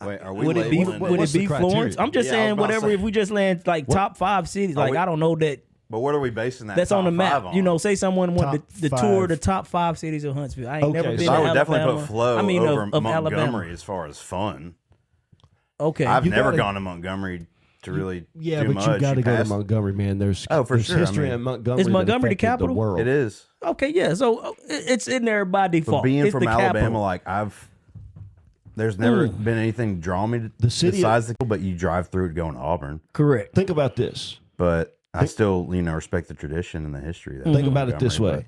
Wait, are we would it be Florence? I'm just saying whatever. If we just land like top 5 cities, like I don't know that. But what are we basing that? That's on the map. On? You know, say someone wanted the tour the top 5 cities of Huntsville. I ain't never been. I would to definitely Alabama. put Flo over of Montgomery Alabama. as far as fun. Okay, I've never gone to Montgomery to really do much. You got to go to Montgomery, man. There's history in Montgomery. Is Montgomery the capital? The world. It is. Okay, yeah. So it's in there by default. But being it's from the Alabama, capital. there's never been anything to draw me to the city besides but you drive through it going to Auburn. Correct. Think about this. But I still, respect the tradition and the history. Think about it this way: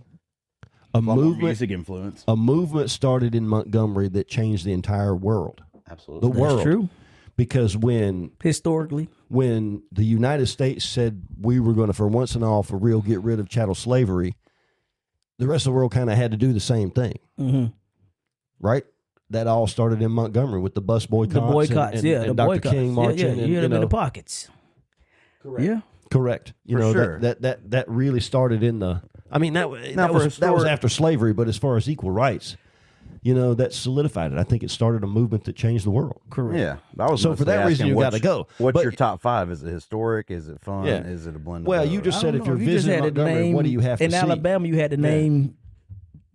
a movement, music influence. A movement started in Montgomery that changed the entire world. Absolutely, the world. That's true. Because when the United States said we were going to, for once and all, for real, get rid of chattel slavery, the rest of the world kind of had to do the same thing, right? That all started in Montgomery with the bus boycotts, and Dr. King marching, you hit them in the pockets. Correct. Yeah. Correct. That really started in the. I mean, that was after slavery, but as far as equal rights, that solidified it. I think it started a movement that changed the world. Correct. Yeah. That was so for that reason, you got to go. What's your top 5? Is it historic? Is it fun? Yeah. Is it a blend? Well, you just said if you're visiting Montgomery, what do you have to see? In Alabama, you had to name,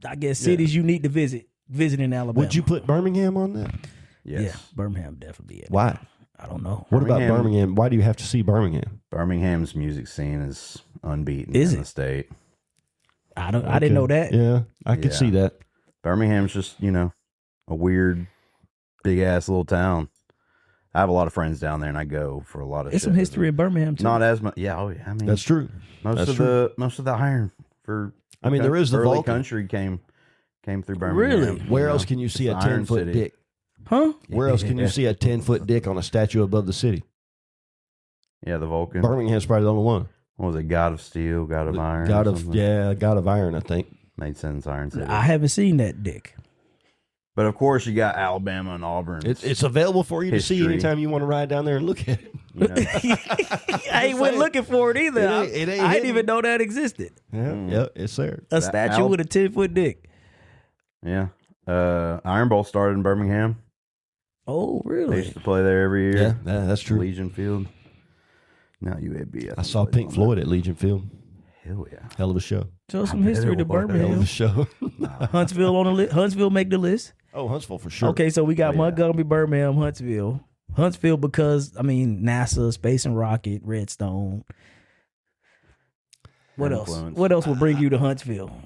I guess, cities you need to visit in Alabama. Would you put Birmingham on that? Yes. Yeah, Birmingham definitely. Why? I don't know. What about Birmingham? Why do you have to see Birmingham? Birmingham's music scene is unbeaten in the state. I didn't know that. Yeah, I could see that. Birmingham's just, a weird, big ass little town. I have a lot of friends down there, and I go for a lot of. There's some history in Birmingham too. Not as much. Yeah, I mean that's true. Most of the iron for. I mean, there is the early Vulcan. country came through Birmingham. Really? Where else can you see a 10-foot dick? Huh? Where else can you see a 10-foot dick on a statue above the city? Yeah, the Vulcan. Birmingham's probably the only one. What was it? God of Steel, God of Iron. God of Iron, I think. Made sense, Iron City. I haven't seen that dick. But of course, you got Alabama and Auburn. It's available for you to see anytime you want to ride down there and look at it. I ain't went looking for it either. I didn't even know that existed. Yeah, it's there. A statue with a 10-foot dick. Yeah. Iron Bowl started in Birmingham. Oh, really? They used to play there every year. Yeah, that's true. Legion Field. Now UAB. I saw Pink Floyd at Legion Field. Hell yeah. Hell of a show. Show some history to Birmingham. Hell of a show. Huntsville on the list. Huntsville make the list. Oh, Huntsville for sure. Okay, so we got Montgomery, Birmingham, Huntsville. Huntsville because, NASA, Space and Rocket, Redstone. What else? What else would bring you to Huntsville?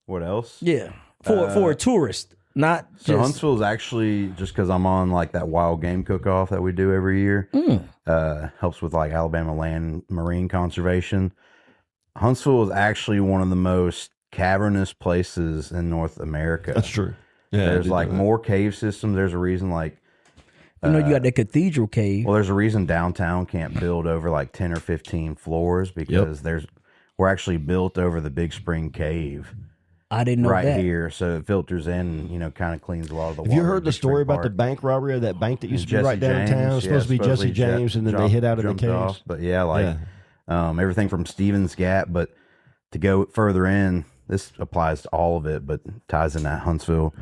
What else? Yeah. For a tourist. Not so Huntsville is actually just because I'm on like that wild game cook-off that we do every year. Helps with like Alabama land marine conservation. Huntsville is actually one of the most cavernous places in North America. That's true. Yeah, there's like more cave systems. There's a reason like you got the Cathedral Cave. Well, there's a reason downtown can't build over like 10 or 15 floors because we're actually built over the Big Spring Cave. I didn't know right that. here, so it filters in, kind of cleans a lot of the water. Have you heard the story about the bank robbery of that bank that used to be right downtown? It's supposed to be Jesse James, and then they hid out in the caves. But everything from Stevens Gap, but to go further in, this applies to all of it, but ties in that Huntsville.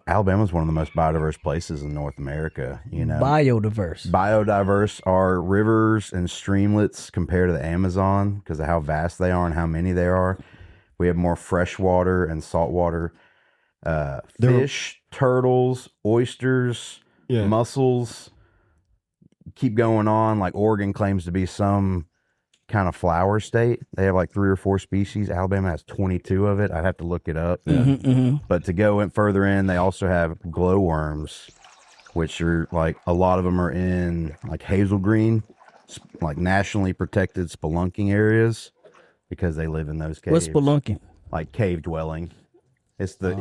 Alabama's one of the most biodiverse places in North America. Biodiverse. Our rivers and streamlets compared to the Amazon because of how vast they are and how many there are. We have more freshwater and saltwater fish, turtles, oysters, mussels. Keep going on. Like Oregon claims to be some kind of flower state. They have like 3 or 4 species. Alabama has 22 of it. I'd have to look it up. But to go in further in, they also have glowworms, which are like a lot of them are in like hazel green, like nationally protected spelunking areas. Because they live in those caves. What's spelunking? Like cave dwelling. It's the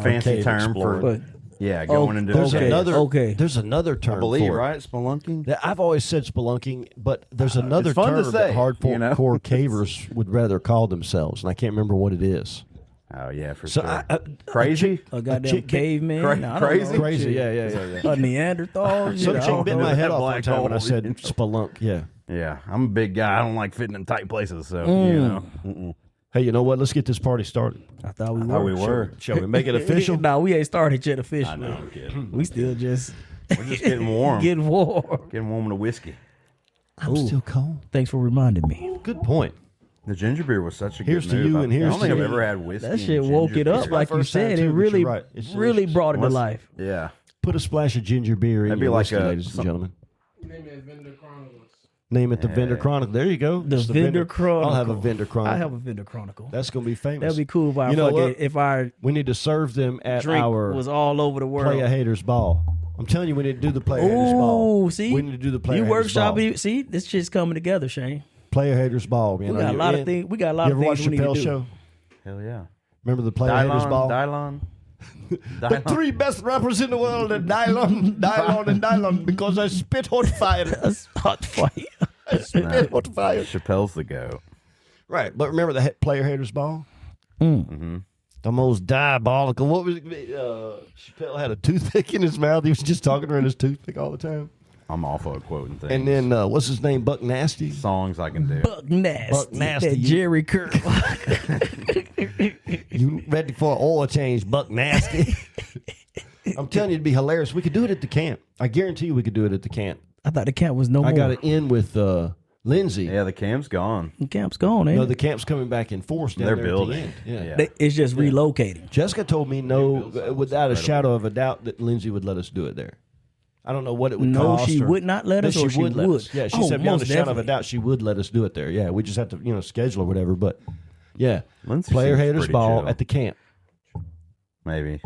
fancy term for going into there's caves. There's another term. I believe, for right? Spelunking. I've always said spelunking, but there's another term that hardcore cavers would rather call themselves, and I can't remember what it is. Oh yeah, for sure. Crazy? A goddamn caveman? Crazy? Yeah. A Neanderthal? Some chick bit my head off one time when I said spelunk. Yeah. Yeah, I'm a big guy. I don't like fitting in tight places, so Hey, you know what? Let's get this party started. I thought we Oh, were. we were. Shall we make it official? No, we ain't started yet I officially. know, I'm kidding. We still just We're just getting warm. getting warm. Getting warm in a whiskey. I'm still cold. Thanks for reminding me. Good point. The ginger beer was such a Here's good to move. you and here's I don't to think I've you. ever had whiskey. That and shit woke ginger it up, beer. like my you first time said. too, It but really, you're right. It's really delicious. brought it to Unless- life. Yeah. Put a splash of ginger beer in That'd be your like whiskey, a- ladies and some- gentlemen. Name it Vendor Chronicles. Name it the Vendor Chronicle. There you go. The It's Vendor Chronicle. I'll have a Vendor Chronicle. I have a Vendor Chronicle. That's going to be famous. That'd be cool if our You know fucking, what? if our We need to serve them at drink our was all over the world. Player Haters Ball. I'm telling you, we need to do the Player Haters Ball. Ooh, see, We need to do the Player you Haters workshop. Ball. See, this shit's coming together, Shane. Player Haters Ball. Man. We got a lot of things. We got a lot You of ever watch things we need to Chappelle's do. show? Hell yeah. Remember the Player Haters Ball? Dylon. The three best rappers in the world are Dylon, Dylon, and Dylon because I spit hot fire. That's hot fire. I spit hot fire. Chappelle's the goat. Right, but remember the Player Haters Ball? Mm-hmm. The most diabolical. What was it? Chappelle had a toothpick in his mouth. He was just talking around his toothpick all the time. I'm awful at quoting things. And then what's his name? Buck Nasty. songs I can do. Buck nasty. Buck Nasty, That you- Jerry Curl. You ready for an oil change, Buck Nasty? I'm telling you, it'd be hilarious. We could do it at the camp. I guarantee you we could do it at the camp. I thought the camp was no more. I got it in with Lindsay. Yeah, the cam's gone. The camp's gone, ain't No, it? the camp's coming back in force down They're there building. at the end. Yeah. It's just relocating. Jessica told me no, without a shadow of a doubt, that Lindsay would let us do it there. I don't know what it would No, cost. she or- would not let that us, or she would let would? us. Yeah, she Oh, said beyond a most shadow of a definitely. doubt, she would let us do it there. Yeah, we just have to, schedule or whatever. But yeah, Lindsay Player seems Haters pretty Ball chill. at the camp. Maybe.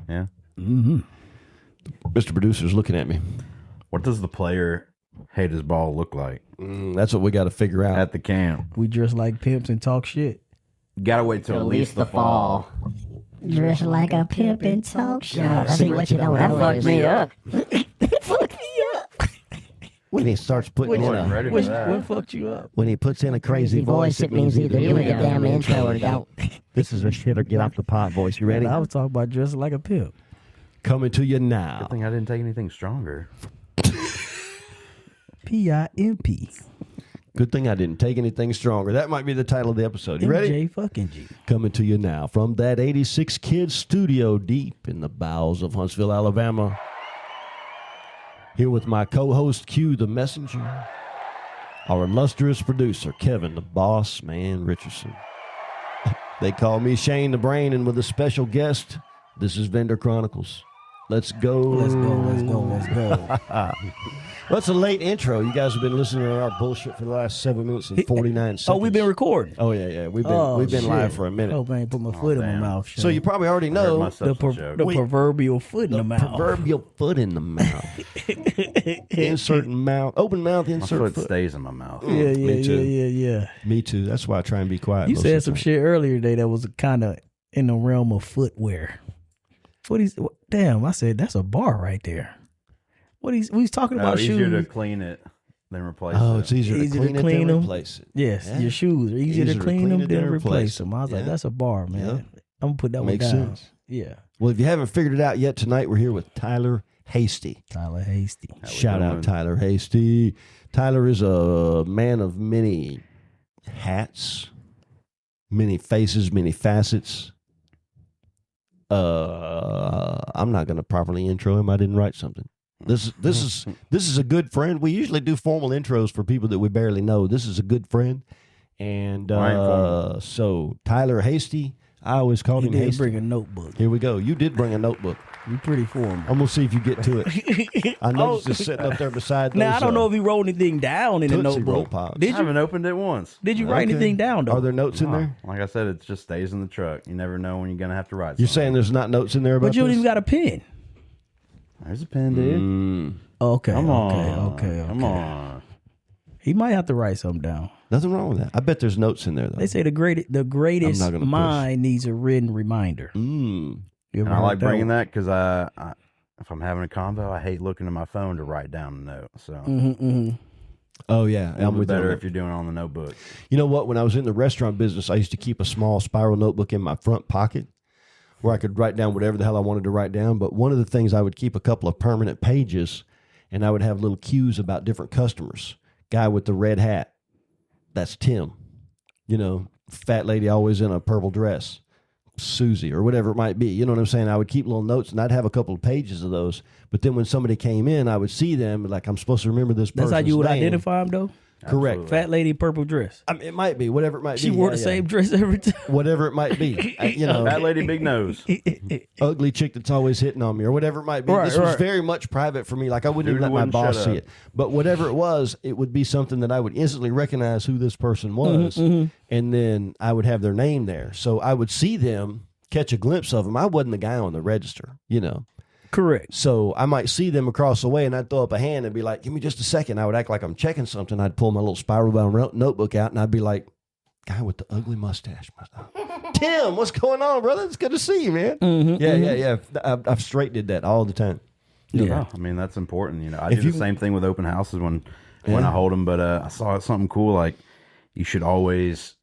Yeah. Mr. Producer's looking at me. What does the player haters ball look like That's what we got to figure out. at the camp? We dress like pimps and talk shit. Gotta wait till at least the fall. Dress like a pimp and talk shop. See what you know. That fucked me up. Fucked me up. When he starts putting in Wasn't ready for What that. fucked you up? when he puts in a crazy Voice, it means either you in the damn intro or don't. This is a shit or get off the pot voice. You ready? I was talking about dressing like a pimp. Coming to you I now. think I didn't take anything stronger. PIMP. Good thing I didn't take anything stronger. That might be the title of the episode. You ready? MJ fucking G. Coming to you now from that 86 Kids studio deep in the bowels of Huntsville, Alabama. Here with my co-host Q the Messenger, our illustrious producer Kevin the Boss Man Richardson. They call me Shane the Brain, and with a special guest, this is Vendor Chronicles. Let's go. Let's go. That's a late intro. You guys have been listening to our bullshit for the last 7 minutes and 49 seconds. Oh, we've been recording. Oh yeah. We've Oh, been shit. live for a minute. Hope I ain't put my foot in my damn. mouth. So you probably already Heard know myself some joke. the Wait. proverbial foot in the mouth. proverbial foot in the mouth. Insert mouth, open mouth, My insert foot foot. stays in my mouth. Yeah, Me too. yeah. Me too. That's why I try and be quiet. You most said of some the time. shit earlier today that was kind of in the realm of footwear. Damn, I said that's a bar right there. We was talking about Easier to shoes. clean it than replace Oh, it. it's easier, Easier to to clean, clean it than them. replace it. Yes, Yeah. your shoes are easier to clean them than replace them. I was like, Yeah. that's a bar, man. Yeah. I'm gonna put that Makes one down. sense. Yeah, Well, if you haven't figured it out yet, tonight we're here with Tyler Hastie. Tyler Hastie. How we Shout out doing? Tyler Hastie. Tyler is a man of many hats, many faces, many facets. I'm not going to properly intro him. I didn't write something. This is a good friend. We usually do formal intros for people that we barely know. This is a good friend, and Mine formal. so Tyler Hastie. I always called He him did Hastie. bring a notebook. Here we go. You did bring a notebook. You pretty formal. I'm gonna see if you get to it. I know Oh. it's just sitting up there beside. Those, Now I don't know if he wrote anything down in the Tootsie Roll notebook. Pops. I Did you? haven't opened it once. Did you write Okay. anything down though? Are there notes in No. there? Like I said, it just stays in the truck. You never know when you're gonna have to write. You're something. saying there's not notes in there about But you don't this? even got a pen. There's a pen, dude. Okay. Come on. Okay. Come on. He might have to write something down. Nothing wrong with that. I bet there's notes in there though. They say the greatest I'm not gonna push. mind needs a written reminder. Mm. You ever And I like heard bringing one? that because I if I'm having a convo, I hate looking at my phone to write down a note. So Oh yeah, I'm it'll be with you. on better that. if you're doing it on the notebook. You know what? When I was in the restaurant business, I used to keep a small spiral notebook in my front pocket where I could write down whatever the hell I wanted to write down. But one of the things, I would keep a couple of permanent pages, and I would have little cues about different customers. Guy with the red hat, that's Tim. You know, fat lady always in a purple dress, Susie, or whatever it might be. You know what I'm saying? I would keep little notes, and I'd have a couple of pages of those. But then when somebody came in, I would see them, like, I'm supposed to remember this person's That's how you would name. identify them, though? Correct. Absolutely. Fat lady, purple dress. I mean, it might be, whatever it might She be. wore the same dress every time. Whatever it might be. You know, Fat lady, big nose. ugly chick that's always hitting on me, or whatever it might be. Right, This was right. very much private for me. Like, I wouldn't Dude even let my wouldn't boss shut see up. it. But whatever it was, it would be something that I would instantly recognize who this person was. And then I would have their name there. So I would see them, catch a glimpse of them. I wasn't the guy on the register, you know. Correct. So I might see them across the way, and I'd throw up a hand and be like, give me just a second. I would act like I'm checking something. I'd pull my little spiral bound notebook out, and I'd be like, guy with the ugly mustache. Tim, what's going on, brother? It's good to see you, man. Yeah. I've straight did that all the time. Yeah. I mean, that's important. You know, I If do you- the same thing with open houses when I hold them. But I saw something cool. Like, you should always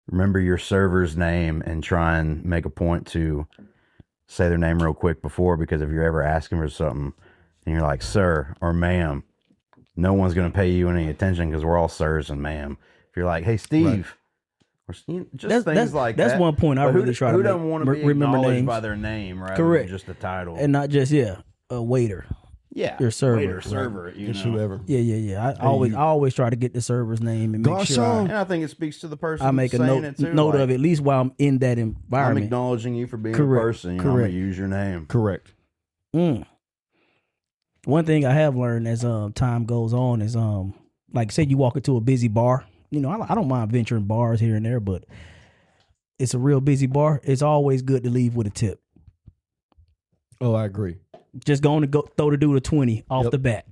remember your server's name and try and make a point to say their name real quick before, because if you're ever asking for something and you're like, sir or ma'am, no one's going to pay you any attention because we're all sirs and ma'am. If you're like, hey, Steve, or just things like that. That's one point I But really try to who make. doesn't want to be Remember acknowledged names. by their name rather Correct. than just a title? And not just, a waiter. Yeah, your server. waiter, server, you Just know. whoever. Yeah. I always try to get the server's name and make sure Garçon. And I think it speaks to the person. I make a saying note it too. note like, of it, at least while I'm in that I'm environment. acknowledging you for being Correct, a person. You know, I'm correct. gonna use your name. Correct. One thing I have learned as time goes on is like, say you walk into a busy bar. You know, I don't mind venturing bars here and there, but it's a real busy bar. It's always good to leave with a tip. Oh, I agree. Just going to go throw the dude a 20 off Yep. the bat,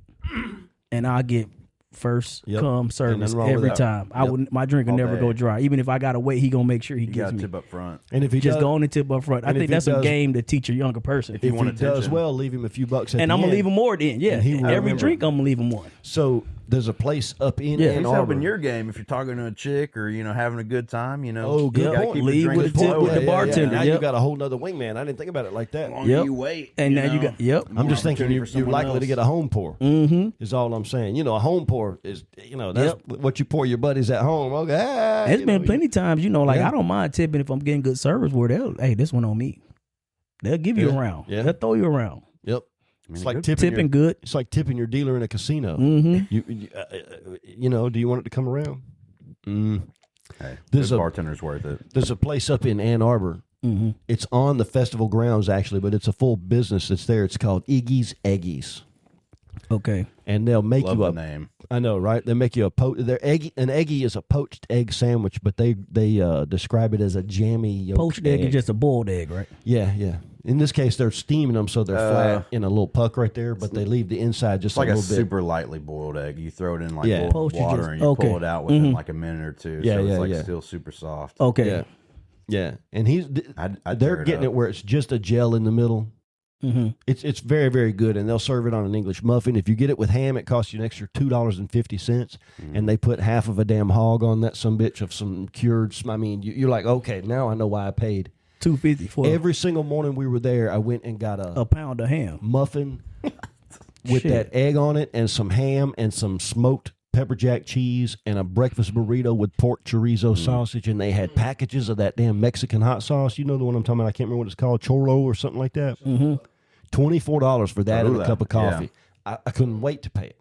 and I'll get first Yep. come service nothing wrong with every that. time. I Yep. wouldn't. My drink will All never day. go dry. Even if I gotta wait, he gonna make sure he You gives got to me. tip up front. And if he Just does, go on and tip up front. I And if think he that's a does- game to teach a younger person. If you if want he does attention. well, leave him a few bucks at And the I'm gonna end. leave him more then. Yeah, And he will every remember. drink I'm gonna leave him one. So there's a place up in Yeah, Ann He's Arbor. helping your game if you're talking to a chick or having a good time. You know, Oh, good you gotta point. keep the Leave drink with a tip flowing. with the bartender. Now Yep. you got a whole nother wingman. I didn't think about it like that. The longer Yep. you wait, And now you know, got yep. the I'm more just thinking opportunity you're for someone likely to else. get a home pour. Mm-hmm. Is all I'm saying. You know, a home pour is that's what you pour your buddies at home. Okay, It's been plenty times, like Yeah. I don't mind tipping if I'm getting good service where hey, this one on me. They'll give you Yeah. around. Yeah. They'll throw you around. Yep. I mean, It's like good- tipping. Tipping good. It's like tipping your dealer in a casino. Mm-hmm. Do you want it to come around? Hey, There's good a- bartender's worth it. There's a place up in Ann Arbor. Mm-hmm. It's on the festival grounds actually, but it's a full business that's there. It's called Iggy's Eggies, Okay. and they'll make Love you the a name. I know, right? They make you an eggie is a poached egg sandwich, but they describe it as a jammy yolk Poached egg is just a boiled egg, right? yeah. In this case, they're steaming them so they're flat in a little puck right there, but they leave the inside just It's like a a little bit. super lightly boiled egg. You throw it in like Yeah. boiled Poached is water just- and you okay. pull it out within like a minute or two. Yeah, so yeah, it's like yeah. still super soft. Okay. Yeah, and I'd they're tear it getting up. it where it's just a gel in the middle. Mm-hmm. It's very, very good, and they'll serve it on an English muffin. If you get it with ham, it costs you an extra $2.50, and they put half of a damn hog on that some bitch of some cured. I mean, you're like, okay, now I know why I paid. $2.50 for Every single morning we were there, I went and got a pound of ham. muffin with Shit. that egg on it and some ham and some smoked pepper jack cheese and a breakfast burrito with pork chorizo sausage, and they had packages of that damn Mexican hot sauce. You know the one I'm talking about? I can't remember what it's called, cholo or something like that. Mm-hmm. $24 for that and a Cholula, cup of coffee. yeah. I couldn't wait to pay it.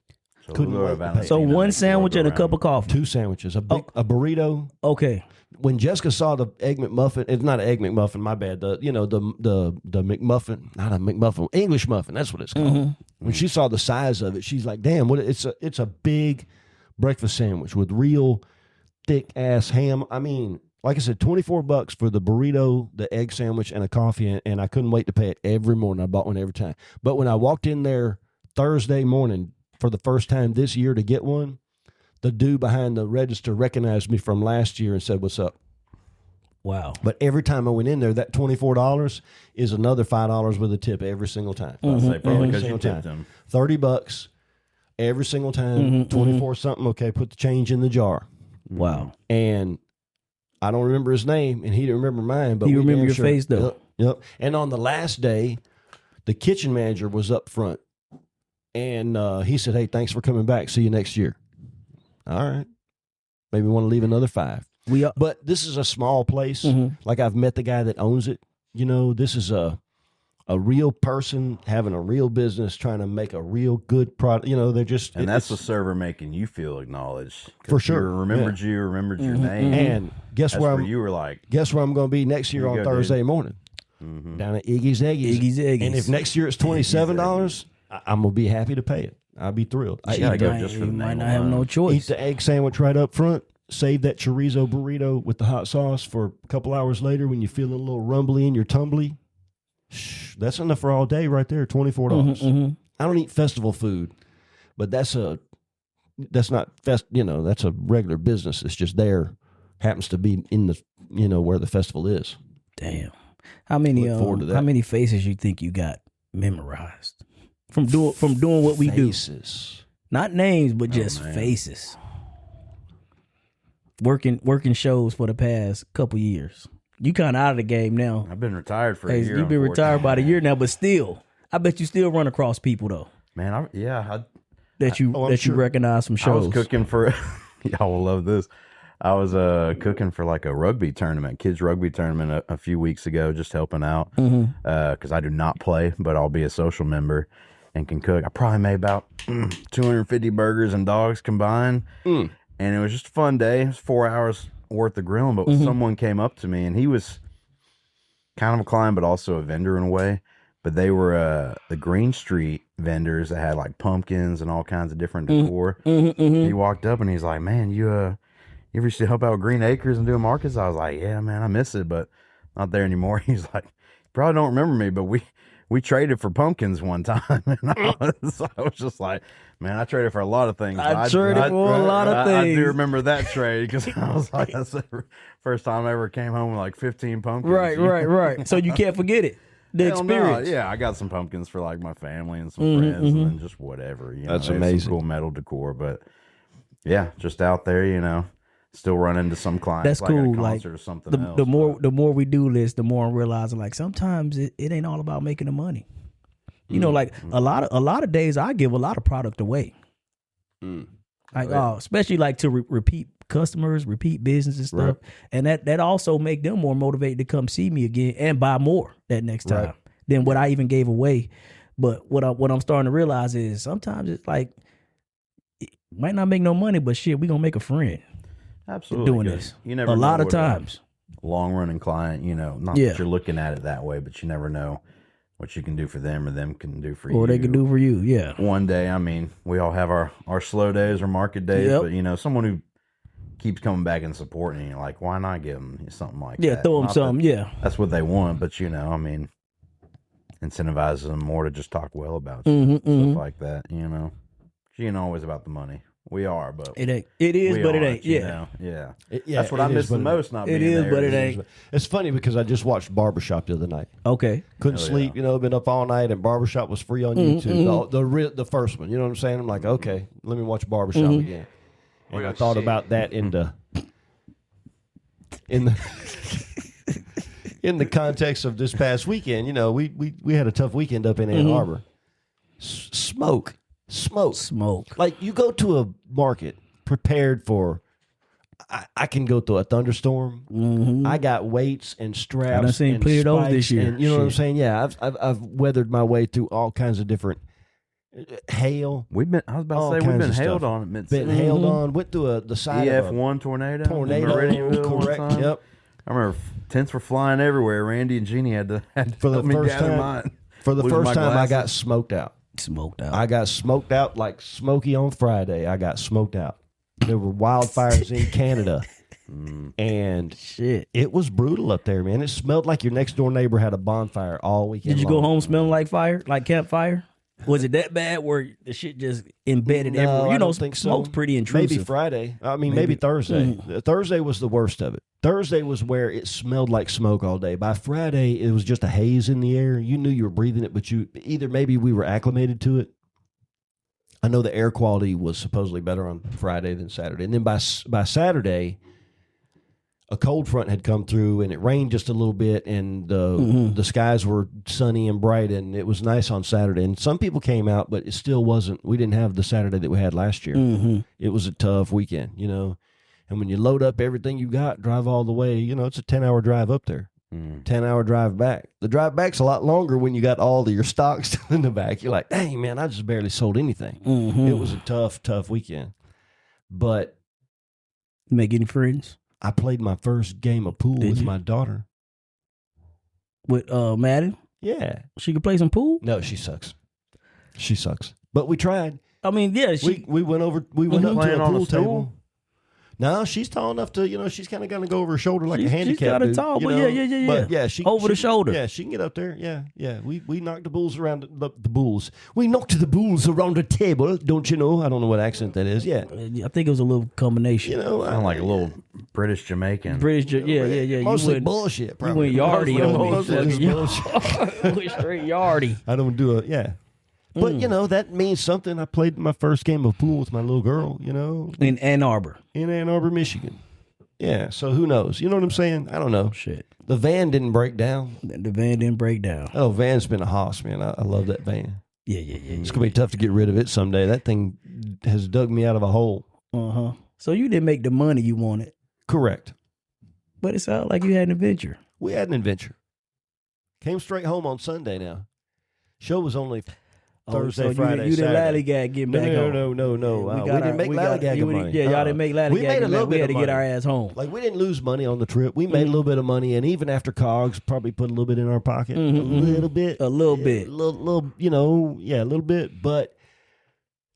So couldn't we'll go wait to about pay. So 18 one minutes sandwich before and a we cup go of coffee. 2 sandwiches, a burrito. Okay. When Jessica saw the egg McMuffin, it's not an egg McMuffin, my bad. The McMuffin, not a McMuffin, English muffin. That's what it's called. When she saw the size of it, she's like, "Damn, what? It's a big breakfast sandwich with real thick ass ham." I mean, like I said, $24 for the burrito, the egg sandwich, and a coffee, and I couldn't wait to pay it every morning. I bought one every time. But when I walked in there Thursday morning for the first time this year to get one, the dude behind the register recognized me from last year and said, "What's up?" Wow. But every time I went in there, that $24 is another $5 with a tip every single time. I say probably because you Single tipped time. him. $30 every single time. 24 something. Okay, put the change in the jar. Wow. And I don't remember his name, and he didn't remember mine. But He we remember damn your sure- face, though. Yep. And on the last day, the kitchen manager was up front, and he said, "Hey, thanks for coming back. See you next year." All right. Maybe want to leave another $5. But this is a small place. Like I've met the guy that owns it. This is a real person having a real business trying to make a real good product. They're just and that's the server making you feel acknowledged for sure. Remembered your name, and guess where you were like. Guess where I'm going to be next year on Thursday morning. Down at Iggy's Eggies. And if next year it's $27, I'm gonna be happy to pay it. I'll be thrilled. You might not have no choice. Eat the egg sandwich right up front. Save that chorizo burrito with the hot sauce for a couple hours later when you're feeling a little rumbly in your tumbly. That's enough for all day right there. $24. I don't eat festival food, but that's not that's a regular business. It's just there. Happens to be in the where the festival is. Damn. How many faces you think you got memorized from doing what we do? Not names, but just faces. Working shows for the past couple years. You kind of out of the game now. I've been retired for a year. You've been retired about a year now, but still, I bet you still run across people though. Man, you recognize from shows. I was cooking for. Y'all will love this. I was cooking for like a rugby tournament, kids rugby tournament a few weeks ago, just helping out because I do not play, but I'll be a social member and can cook. I probably made about 250 burgers and dogs combined, and it was just a fun day. It was 4 hours worth of grilling, but someone came up to me, and he was kind of a client, but also a vendor in a way. But they were the Green Street vendors that had like pumpkins and all kinds of different decor. He walked up and he's like, "Man, you ever used to help out with Green Acres and doing markets?" I was like, "Yeah, man, I miss it, but not there anymore." He's like, "You probably don't remember me, but we traded for pumpkins one time." And I was just like, "Man, I traded for a lot of things." I traded for a lot of things. I do remember that trade because I was like, "That's the first time I ever came home with like 15 pumpkins." Right. So you can't forget it. The experience. No. Yeah, I got some pumpkins for like my family and some friends, and then just whatever. That's amazing. Some cool metal decor, but yeah, just out there, still run into some clients. That's cool. Like at a concert or something else. The more we do this, the more I'm realizing like sometimes it ain't all about making the money. Like a lot of days I give a lot of product away. Like especially like to repeat customers, repeat business and stuff, and that also make them more motivated to come see me again and buy more that next time than what I even gave away. But what I'm starting to realize is sometimes it's like it might not make no money, but shit, we gonna make a friend. Absolutely doing this. You never a lot of times. Long running client, not that you're looking at it that way, but you never know what you can do for them or them can do for you. Or they can do for you, yeah. One day, we all have our slow days or market days, but someone who keeps coming back and supporting you, like, why not give them something like that? Yeah, throw them something, That's what they want, but incentivizes them more to just talk well about you, stuff like that, She ain't always about the money. We are, but it ain't. It is, but it ain't. Yeah. That's what I miss the most. Not being there. But it ain't. It's funny because I just watched Barbershop the other night. Okay, couldn't sleep. Been up all night, and Barbershop was free on YouTube. The first one. You know what I'm saying? I'm like, okay, let me watch Barbershop again. And I thought about that in the in the context of this past weekend. We had a tough weekend up in Ann Arbor. Smoke. Like you go to a market prepared for. I can go through a thunderstorm. I got weights and straps. I've seen plenty of those this year. And, you know what I'm saying? Yeah, I've weathered my way through all kinds of different hail. We've been hailed on at Mid-City. Been hailed on. Went through the side of EF1 tornado. Correct. Yep. I remember tents were flying everywhere. Randy and Jeannie had to for the help me first gather time. mine. For the first time, glasses. I got smoked out. I got smoked out like Smokey on Friday. I got smoked out. There were wildfires in Canada. And shit, it was brutal up there, man. It smelled like your next door neighbor had a bonfire all weekend. Did you go home smelling like fire, like campfire? Was it that bad where the shit just embedded everywhere? I don't think smoke's so. Pretty intrusive. Maybe Friday. Maybe Thursday. Thursday was the worst of it. Thursday was where it smelled like smoke all day. By Friday, it was just a haze in the air. You knew you were breathing it, but maybe we were acclimated to it. I know the air quality was supposedly better on Friday than Saturday. And then by Saturday, a cold front had come through and it rained just a little bit, and the skies were sunny and bright, and it was nice on Saturday. And some people came out, but it still wasn't. We didn't have the Saturday that we had last year. It was a tough weekend, And when you load up everything you got, drive all the way, it's a 10-hour drive up there. 10-hour drive back. The drive back's a lot longer when you got all of your stocks still in the back. You're like, dang, man, I just barely sold anything. Mm-hmm. It was a tough weekend. But make any friends? I played my first game of pool with my daughter. With Madden? Yeah. She could play some pool? No, she sucks. But we tried. I mean, yeah. We went up to Playing a on pool a stool? table. No, she's tall enough to, she's kind of going to go over her shoulder like a handicap. She's kind of dude, tall, you but know? yeah. But yeah, over the shoulder. Yeah, she can get up there. Yeah. We knocked the bulls around the bulls. We knocked the bulls around the table, don't you know? I don't know what accent that is. Yeah. I think it was a little combination. Sound like a little British Jamaican. Yeah. Mostly bullshit, probably. You went yardy on me. Mostly Went straight yardy. I don't do it, yeah. But, that means something. I played my first game of pool with my little girl, In Ann Arbor. In Ann Arbor, Michigan. Yeah, so who knows? You know what I'm saying? I don't know. Shit. The van didn't break down. The van didn't break down. Oh, van's been a hoss, man. I love that van. Yeah. It's going to be tough to get rid of it someday. That thing has dug me out of a hole. Uh-huh. So you didn't make the money you wanted. Correct. But it sounded like you had an adventure. We had an adventure. Came straight home on Sunday now. Show was only Thursday, Friday, you didn't Saturday. lollygag getting back home. No. We didn't make lollygagging money. Yeah, y'all didn't make lollygagging. We made a little We bit had of to get money. our ass home. Like, we didn't lose money on the trip. We made a little bit of money, and even after COGS, probably put a little bit in our pocket. A little bit. A little bit. A little, a little bit. But,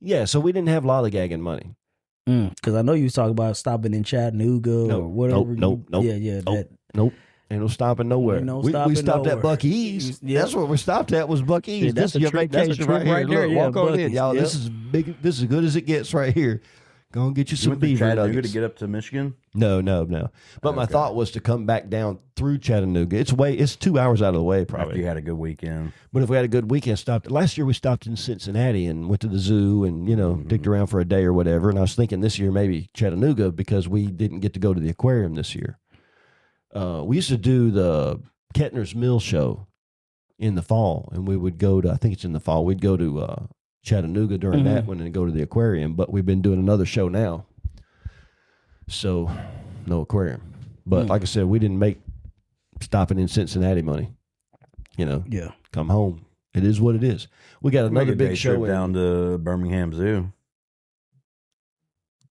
yeah, so we didn't have lollygagging money. Because I know you was talking about stopping in Chattanooga or whatever. Nope. Yeah. Nope. Ain't no stopping nowhere. Ain't no we stopping stopped nowhere. at Buck E's. Yeah. That's what we stopped at was Buck E's. Yeah, that's This is your a trip- that's a vacation trip right here. right there. Look, Yeah, walk on in, Buc-ee's. y'all. Yep. This is big. This is as good as it gets right here. Go and get you You some went to beaver Chattanooga nuggets. to get up to Michigan? No. But my thought was to come back down through Chattanooga. It's 2 hours out of the way, After probably. you had a good weekend. But if we had a good weekend, last year we stopped in Cincinnati and went to the zoo and dicked around for a day or whatever. And I was thinking this year maybe Chattanooga because we didn't get to go to the aquarium this year. We used to do the Kettner's Mill show in the fall, and we would go to, I think it's in the fall, we'd go to Chattanooga during that one and go to the aquarium. But we've been doing another show now, so no aquarium. But like I said, we didn't make stopping in Cincinnati money. Yeah. Come home. It is what it is. We got another Make a big day show trip down to Birmingham Zoo.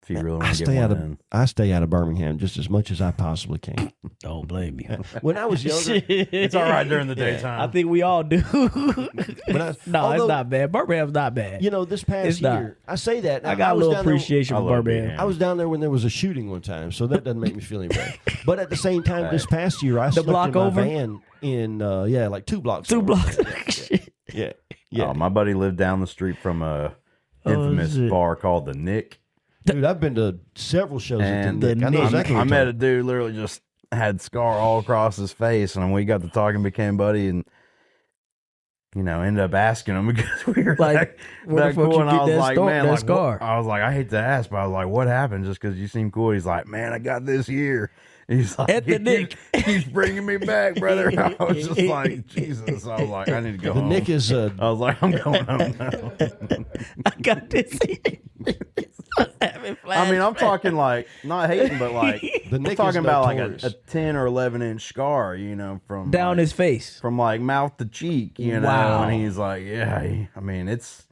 If you really want to get one in. I stay out of Birmingham just as much as I possibly can. Don't blame me. When I was younger, It's all right during the daytime. I think we all do. although- it's not bad. Birmingham's not bad. this past It's not. year, I say that. I got a little was down there- appreciation I for love Birmingham. Birmingham. I was down there when there was a shooting one time, so that doesn't make me feel any better. But at the same time, this past year, I slept block in my over? van in like 2 blocks. 2 over. blocks. Yeah. Oh, my buddy lived down the street from a infamous shit. bar called the Nick. Dude, I've been to several shows at And the Nick. I know exactly I what met you're a dude literally just had scar all across his face, and we got to talking, became buddy, and ended up asking him because we were Like, where the that fuck cool, you and get I was that like, scar- man, that like, scar? I was like, I hate to ask, but I was like, what happened? Just because you seem cool. He's like, man, I got this here. And he's like, At the Nick. He's bringing me back, brother. I was just like, Jesus. I was like, I need to go The home. Nick is I was like, I'm going home now. I got this. I mean, I'm talking like, not hating, but like, the I'm Nick talking is about like notorious. a 10 or 11 inch scar, from Down like, his face. from like mouth to cheek, Wow. And he's like, yeah, I mean, it's,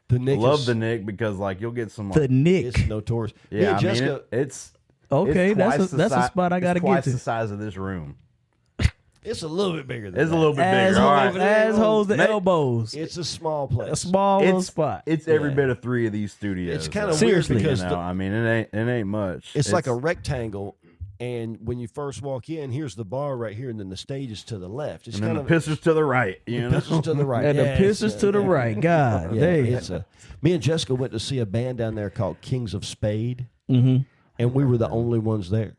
the Nick. love the Nick because like you'll get some like, The Nick. It's notorious. Me yeah, and I mean, Jessica, it's Okay, it's that's twice a, the that's a si- spot I got to it's get twice to. the size of this room. it's a little bit bigger than It's a that. little bit bigger. All right. Assholes to Mate, elbows. It's a small place. A small little It's spot. It's every bit of 3 of these studios. It's kinda though. Seriously. weird because I mean, it ain't much. it's like a rectangle, and when you first walk in, here's the bar right here, and then the stage is to the left. It's and then kind the of pissers to the right. You know, pissers to the right, And the Yeah, pissers it's, to the right. God, Yeah, damn. it's me and Jessica went to see a band down there called Kings of Spade, Mm-hmm. and we were the only ones there.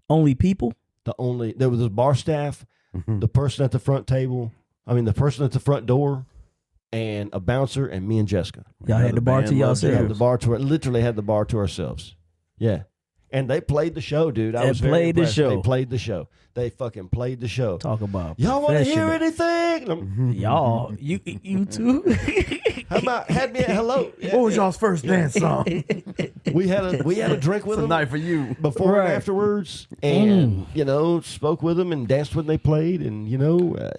Only people? There was the bar staff, the person at the front table, the person at the front door, and a bouncer, and me and Jessica. Y'all had the bar to band loves We had yourselves. the bar to literally had the bar to ourselves. Yeah. And they played the show, dude. I They was very played the impressed. show. They played the show. They fucking played the show. Talk about Y'all want to hear professional. anything? Y'all, you too. How about had me at hello? What was y'all's first dance song? We had a drink with It's a them night for you. before Right. and afterwards, and spoke with them and danced when they played, and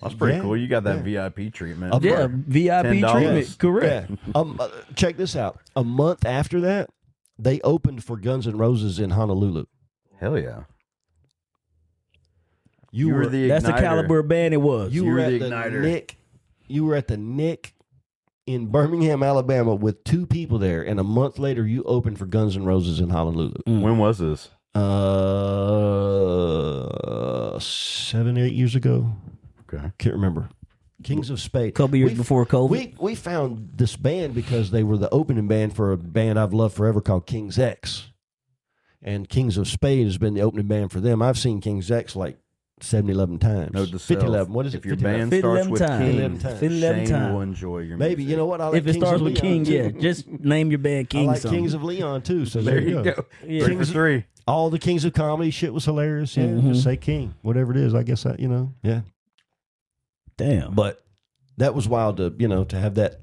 That's pretty cool. You got that VIP treatment. Yeah, VIP $10. treatment. Correct. Yeah. Check this out. A month after that, they opened for Guns N' Roses in Honolulu. Hell yeah. You were were the That's the igniter. caliber band it was. you you were were at the the igniter. Nick. You were at the Nick in Birmingham, Alabama, with 2 people there, and a month later, you opened for Guns N' Roses in Honolulu. When was this? 7, 8 years ago. Okay. Can't remember. Kings of Spades. Couple years before COVID. We found this band because they were the opening band for a band I've loved forever called King's X. And Kings of Spades has been the opening band for them. I've seen King's X like 70-11 times. Note to 50-11. self, What is it? If your 50-11. band 50-11 starts with time. King, 50-11 Shane time. will enjoy your Maybe, music. you know what? I like If it Kings starts of with Leon, King, too. yeah, just name your band I King. like something. Kings of Leon too. So There you go. Yeah. 3 for 3. All the Kings of Comedy shit was hilarious. Yeah, just say King, whatever it is. I guess that yeah. Damn. But that was wild to to have that.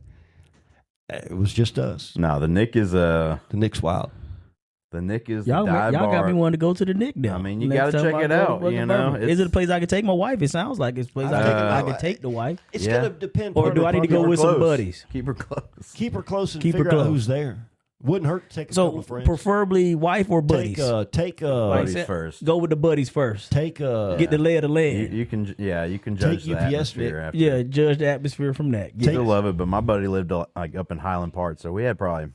It was just us. No, the Nick is The Nick's wild. the Y'all dive bar. got me wanting to go to the Nick now. I mean, you Next gotta time check I it go to out, fucking you know? Birmingham. Is it a place I can take my wife? It sounds like it's a place I can take the wife. It's Yeah. gonna depend. Or do I need to go partly with upon- some buddies? Keep her close. Keep her close and Keep her figure out close. who's there. Wouldn't hurt to take a couple So of friends. preferably wife or buddies. Take Buddies said- first. Go with the buddies first. take Get the lay of the You, land. you can Take judge the UPS, atmosphere Nick. after. Yeah, judge the atmosphere from that. You still love it, but my buddy lived like up in Highland Park, so we had probably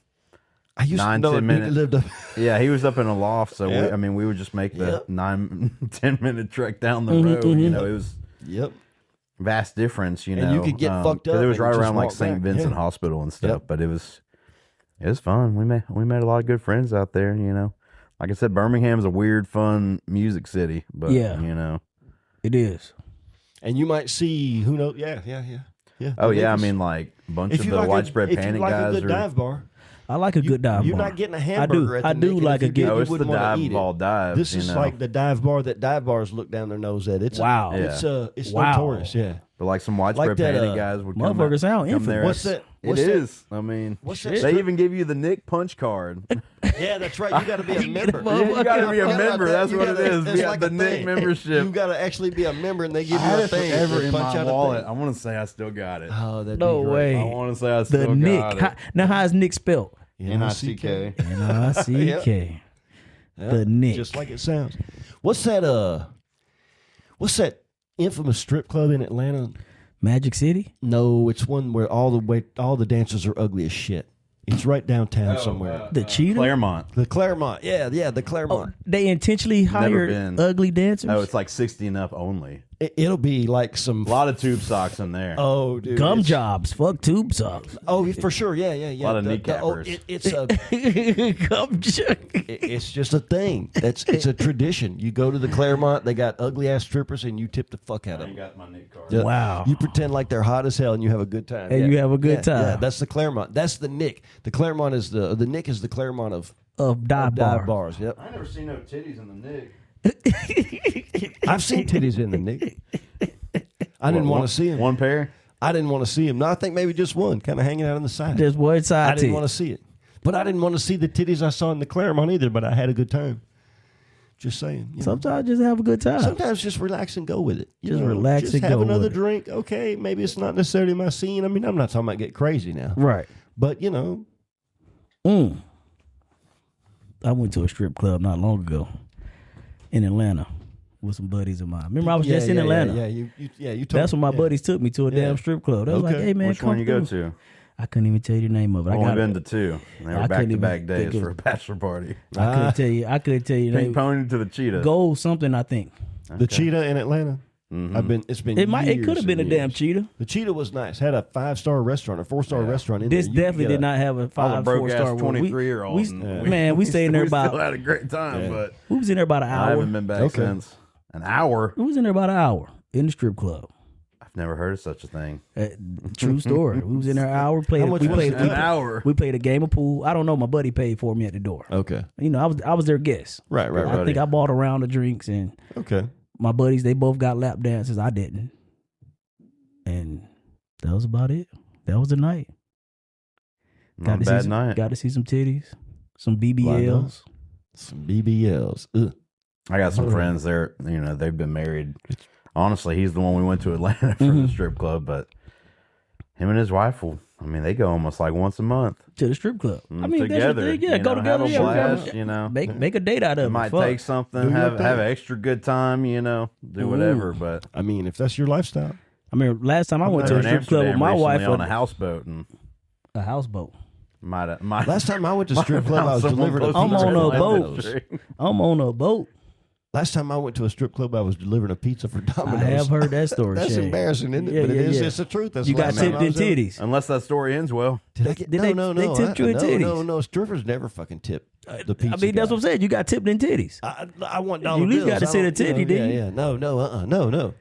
I used 9, to know 10 a dude that minutes. lived up. Yeah, he was up in a loft, so Yeah. we would just make the Yep. 9-10 minute trek down the road. You know, it was Yep. vast difference. You And know, you could get fucked 'cause up it was and right just around like walk St. back. Vincent Yeah. Hospital and stuff. Yep. But it was fun. We made a lot of good friends out there. You know, like I said, Birmingham's a weird, fun music city. But Yeah. you know, It is. And you might see who knows. Yeah. oh yeah, I Memphis. mean like a bunch If of you the like widespread if you panic like guys a good are. dive bar. I like a good dive You're bar. not getting a hamburger. I at the do Nick, and like if a you good- did, No, you it's the wouldn't wanna eat dive it. ball dives. This is you know? like the dive bar that dive bars look down their nose at. It's Wow. It's Wow. notorious. Yeah. But like some widespread Like that, panic guys would come, motherfuckers sound come there. infamous. What's that? What's It that? is. I mean, What's that they strip- even give you the Nick punch card. Yeah, that's right. You got to be a member. Yeah, you gotta be a I forgot member. about that. That's You what gotta- it is. it's We got like the a Nick thing. membership. You got to actually be a member, and they give I you had a it thing. forever They in punch my out a wallet. thing. I want to say I still got it. Oh, that'd No be great. way. I want to say I The still Nick. got it. Now, how's Nick spelled? N-I-C-K. N-I-C-K. The Nick. Just like it sounds. What's that? What's that infamous strip club in Atlanta? Magic City? No, it's one where all the dancers are ugly as shit. It's right downtown somewhere. The Cheetah? Claremont. The Claremont. Yeah, the Claremont. Oh, they intentionally hired been. ugly dancers? Oh, it's like 60 and up only. It'll be like some A lot of tube socks in there. Oh, dude. Gum it's- jobs. Fuck tube socks. Oh, for sure. Yeah. A lot of kneecappers. Gum jobs. It's just a thing. It's a tradition. You go to the Claremont, they got ugly ass strippers, and you tip the fuck out of them. got my Nick card. Yeah. Wow. You pretend like they're hot as hell, and you have a good time. And you have a good time. Yeah, that's the Claremont. That's the Nick. The Claremont is the Nick is the Claremont of Dive bar. dive bars. Yep. I never seen no titties in the Nick. I've seen titties in the Nick. I didn't want to see him. One pair? I didn't want to see him. No, I think maybe just one, kind of hanging out on the side. Just one side I didn't titty. want to see it. But I didn't want to see the titties I saw in the Claremont either, but I had a good time. Just saying. you know. Sometimes just have a good time. Sometimes just relax and go with it. You Just know, relax just and have go another with it. drink. Okay, maybe it's not necessarily my scene. I mean, I'm not talking about get crazy now. Right. But, you know. I went to a strip club not long ago in Atlanta with some buddies of mine. Remember, I was just in Atlanta. Yeah, you told That's when my buddies took me to a damn strip club. They was like, Okay. hey, man, Which come one you go through. to? I couldn't even tell you the name of it. I've I only got been to 2. They were I couldn't back-to-back even days think for a of- bachelor party. I couldn't tell you. I couldn't tell you the Pink name. pony to the cheetah. Gold something, I think. The Cheetah in Atlanta. It's been It years could have been a and damn years. cheetah. The Cheetah was nice. Had a 5-star restaurant, a 4-star restaurant in This there. You could definitely get did not have a I was a 5 broke 4-star. ass 23-year-old. Man, we stayed in there we about. still had a great time, Yeah. but We was in there about an I hour. haven't been back Okay. since. An hour? We was in there about an hour in the strip club. I've never heard of such a thing. True story. We was in there an hour. An hour. We played a game of pool. I don't know. My buddy paid for me at the door. Okay. You know, I was their guest. Right. I think I bought a round of drinks, and Okay. my buddies, they both got lap dances. I didn't. And that was about it. That was the night. Not a bad night. Got to see some titties, some BBLs. Some BBLs. Ugh. I got some friends there. You know, they've been married. Honestly, he's the one we went to Atlanta for the strip club, but him and his wife they go almost like once a month To the strip club. I mean, together. that's your thing. Yeah, go together. Have a blast, you know. Make a date out of it. Might Fuck. take something, have an extra good time, you know, do whatever. But I mean, if that's your lifestyle. I mean, last time I went to a strip club with my wife on a houseboat and a houseboat. Last time I went to a strip club, I was delivered a pizza. I'm on a boat. I'm on a boat. Last time I went to a strip club, I was delivering a pizza for Domino's. I have heard that story. That's Shay. embarrassing, isn't it? Yeah, but yeah. it's the truth. That's you the got last time tipped I in was there. titties. Unless that story ends well. Did I get, Did no, they tipped you in titties? No, strippers never fucking tip the pizza. I mean, that's what I'm saying. You got tipped in titties. I want dollar You at least bills. got to sit a titty, didn't you? Yeah, no.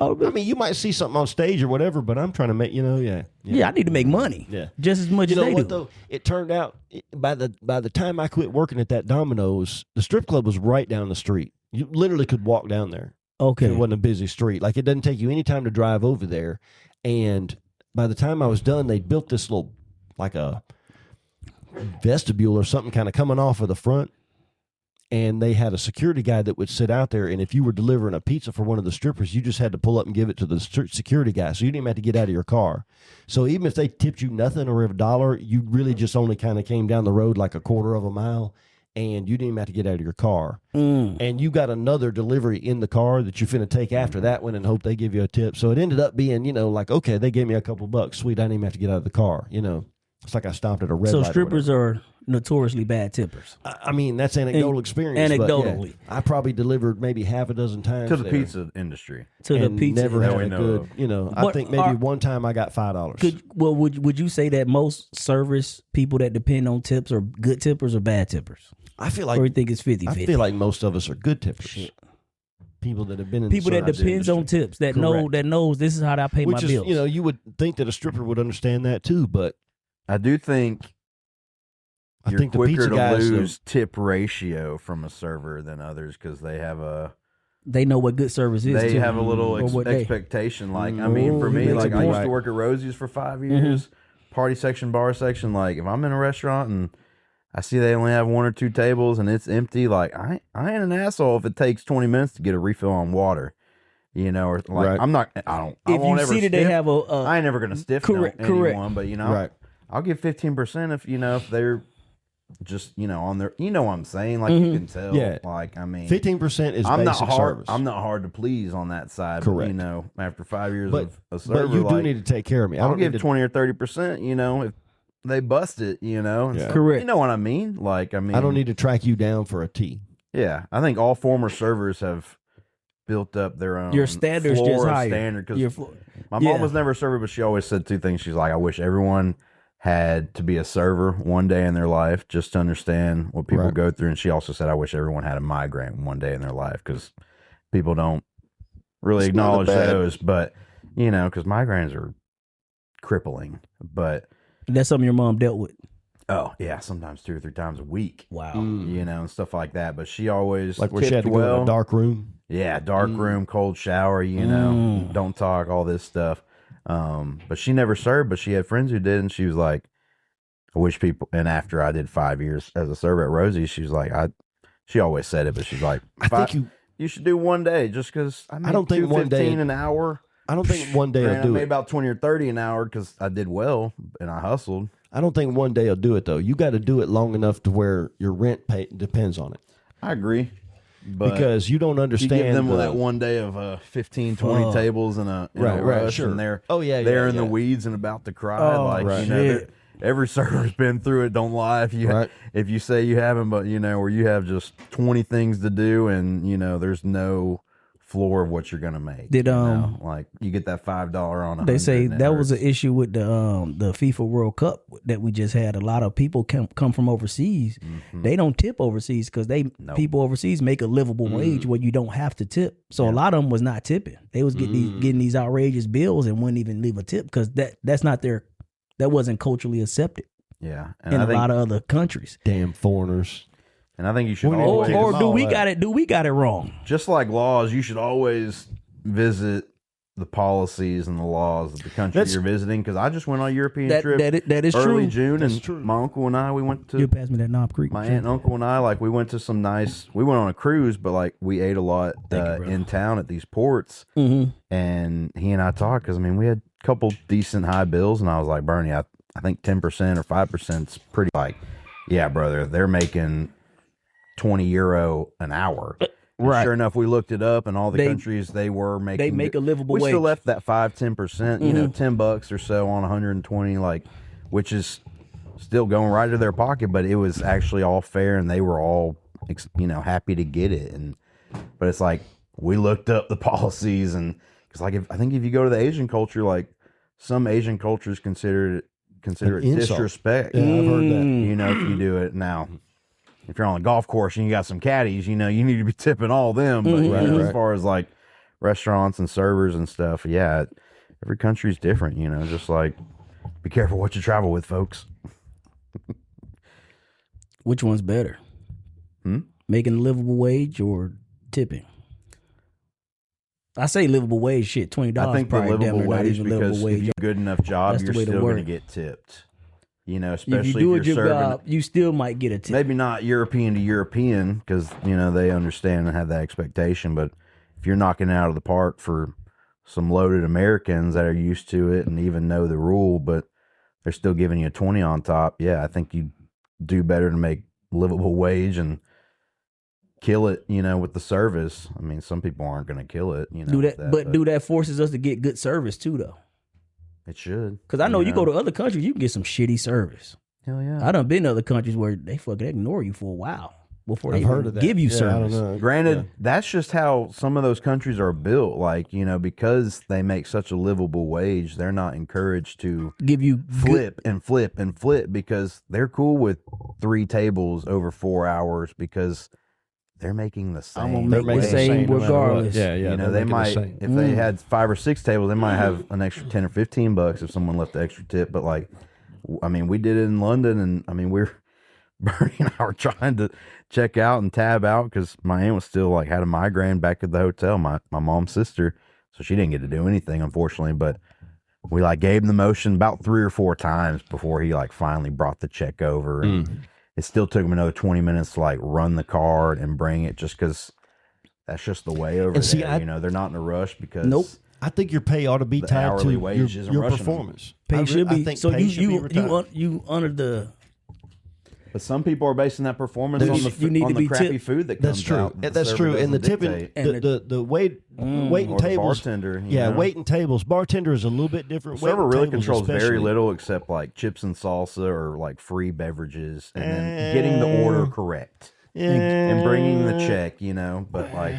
Oh, I mean, you might see something on stage or whatever, but I'm trying to make, Yeah, I need to make money. Yeah. Just as much You as know they what do. though? It turned out by the time I quit working at that Domino's, the strip club was right down the street. You literally could walk down there. Okay. It wasn't a busy street. Like, it doesn't take you any time to drive over there. And by the time I was done, they built this little, like a vestibule or something kind of coming off of the front. And they had a security guy that would sit out there. And if you were delivering a pizza for one of the strippers, you just had to pull up and give it to the security guy. So you didn't even have to get out of your car. So even if they tipped you nothing or $1, you really just only kind of came down the road like a quarter of a mile. And you didn't even have to get out of your car. And you got another delivery in the car that you're finna take after that one and hope they give you a tip. So it ended up being, like, okay, they gave me a couple bucks. Sweet, I didn't even have to get out of the car. It's like I stopped at a red light. So strippers are notoriously bad tippers. I mean, that's anecdotal experience. Anecdotally. But I probably delivered maybe half a dozen times To the there pizza industry. and never that had we a know good, of. I think maybe one time I got $5. Would you say that most service people that depend on tips are good tippers or bad tippers? I feel Or you like think it's 50-50? I feel like most of us are good tippers. People that have been in people the that service depends industry. on tips that Correct. knows this is how I pay Which my is, bills. you would think that a stripper would understand that too, but I do think I you're think the quicker pizza to guys lose tip ratio from a server than others because they have They know what good service is. they too. have a little Or what they- expectation. Like, I mean, for Ooh, me, he makes like a I used point. to work at Rosie's for 5 years, party section, bar section. Like, if I'm in a restaurant and I see they only have 1 or 2 tables and it's empty, like I ain't an asshole if it takes 20 minutes to get a refill on water. Or like Right. I'm not. I don't. If I won't you ever see that they stiff. have I ain't never gonna stiff correct. anyone, but Right. I'll give 15% if they're just on their. You know what I'm saying? Like you can tell. Yeah. Like I mean, 15% is I'm not basic hard. service. I'm not hard to please on that side. Correct. But, after 5 years But- of a server, but you do like, need to take care of me. I I'll don't give need to 20 or 30%. If they bust it, and Yeah. so- Correct. You know what I mean? Like I mean, I don't need to track you down for a tea. Yeah, I think all former servers have built up their own. Your standards floor just of higher. standard because Your floor- my yeah. mom was never a server, but she always said 2 things. She's like, I wish everyone had to be a server one day in their life just to understand what people Right. go through. And she also said, I wish everyone had a migraine one day in their life because people don't really It's not acknowledge bad. those. But, because migraines are crippling. But, That's something your mom dealt with. oh, yeah, sometimes 2 or 3 times a week. Wow. And stuff like that. But she always Like where she had tipped to go well. in a dark room. Yeah, dark room, cold shower, don't talk, all this stuff. But she never served, but she had friends who did, and she was like, I wish people, and after I did 5 years as a server at Rosie's, she was like, she always said it, but she's like, I think you should do one day just because I don't think one day- an hour. I don't think one day Granted, will I do made it. about 20 or 30 an hour because I did well and I hustled. I don't think one day will do it though. You got to do it long enough to where your rent depends on it. I agree. But Because you don't you understand give them the- that one day of 15, 20 tables in a Right, rush, sure. and they're yeah, they're in yeah. the weeds and about to cry. Oh, like right. shit. every server's been through it. Don't lie if you say you haven't, but where you have just 20 things to do and there's no floor of what you're gonna make. Did like you get that $5 on 100. They say and it that was an hurts. issue with the FIFA World Cup that we just had. A lot of people come from overseas. They don't tip overseas because people overseas make a livable wage where you don't have to tip. So a lot of them was not tipping. They was getting these outrageous bills and wouldn't even leave a tip because that's not that wasn't culturally accepted. Yeah, in a lot of other countries. Damn foreigners. And I think you should Or always, do we got it? Do we got it wrong? just like laws, you should always visit the policies and the laws of the country you're visiting. Because I just went on a European trip that is early true. June, That's and true. my uncle and I, we went to You pass me that Knob Creek. my aunt and uncle and I, like we went to some nice. We went on a cruise, but like we ate a lot in town at these ports. And he and I talked because I mean we had a couple decent high bills, and I was like, Bernie, I think 10% or 5% is pretty. Like, yeah, brother, they're making €20 an hour. Right. Sure enough, we looked it up, and all the countries they were making. They make a livable we wage. still left that 5-10%, you know, $10 or so on 120, like, which is still going right to their pocket, but it was actually all fair, and they were all, you know, happy to get it. But it's like we looked up the policies, and because like I think if you go to the Asian culture, like some Asian cultures consider it disrespect. Yeah, I've heard that. You know, if you do it now. If you're on a golf course and you got some caddies, you know, you need to be tipping all them. But you know, as far as like restaurants and servers and stuff, yeah, every country's different, you know, just like be careful what you travel with, folks. Which one's better? Making a livable wage or tipping? I say livable wage, shit, $20. I think the probably damn livable near not wage, even because livable wage. if you do a good enough job, That's the you're way to still going to work. get tipped. You know, If especially you do a if you're good serving. job, you still might get a tip. Maybe not European to European because, you know, they understand and have that expectation. But if you're knocking it out of the park for some loaded Americans that are used to it and even know the rule, but they're still giving you a 20 on top, yeah, I think you do better to make livable wage and kill it, you know, with the service. I mean, some people aren't going to kill it, you know. Do with that, but do that forces us to get good service too, though. It should. Because I know you go to other countries, you can get some shitty service. Hell yeah. I done been to other countries where they fucking ignore you for a while before I've they heard of that. give you Yeah, service. I don't know. Granted, that's just how some of those countries are built. Like, you know, because they make such a livable wage, they're not encouraged to Give you flip and flip and flip because they're cool with 3 tables over 4 hours because they're making the same. I'm gonna They're make making the the same same no matter what. regardless. Yeah, You know, they're they making the might, same. if they had 5 or 6 tables, they might have an extra 10 or 15 bucks if someone left the extra tip. But like, I mean, we did it in London, and I mean, Bernie and I were trying to check out and tab out because my aunt was still like had a migraine back at the hotel, my mom's sister, so she didn't get to do anything, unfortunately. But we like gave him the motion about 3 or 4 times before he like finally brought the check over, and it still took him another 20 minutes to like run the card and bring it, just because that's just the way over And see, there. You know, they're not in a rush because Nope. I think your pay ought to be The tied hourly to wage isn't your rushing them. performance. Pay should I be. think So pay should be retired. you honor the. But some people are basing that performance You on the, need on to the be crappy tipped. food that comes That's true. out. that the That's server true. And the doesn't tipping, dictate. the waiting Or the tables, bartender. yeah, waiting tables. Bartender is a little bit different. Server Waiting really tables controls very especially. little except like chips and salsa or like free beverages and then getting the order correct and bringing the check, you know. But like,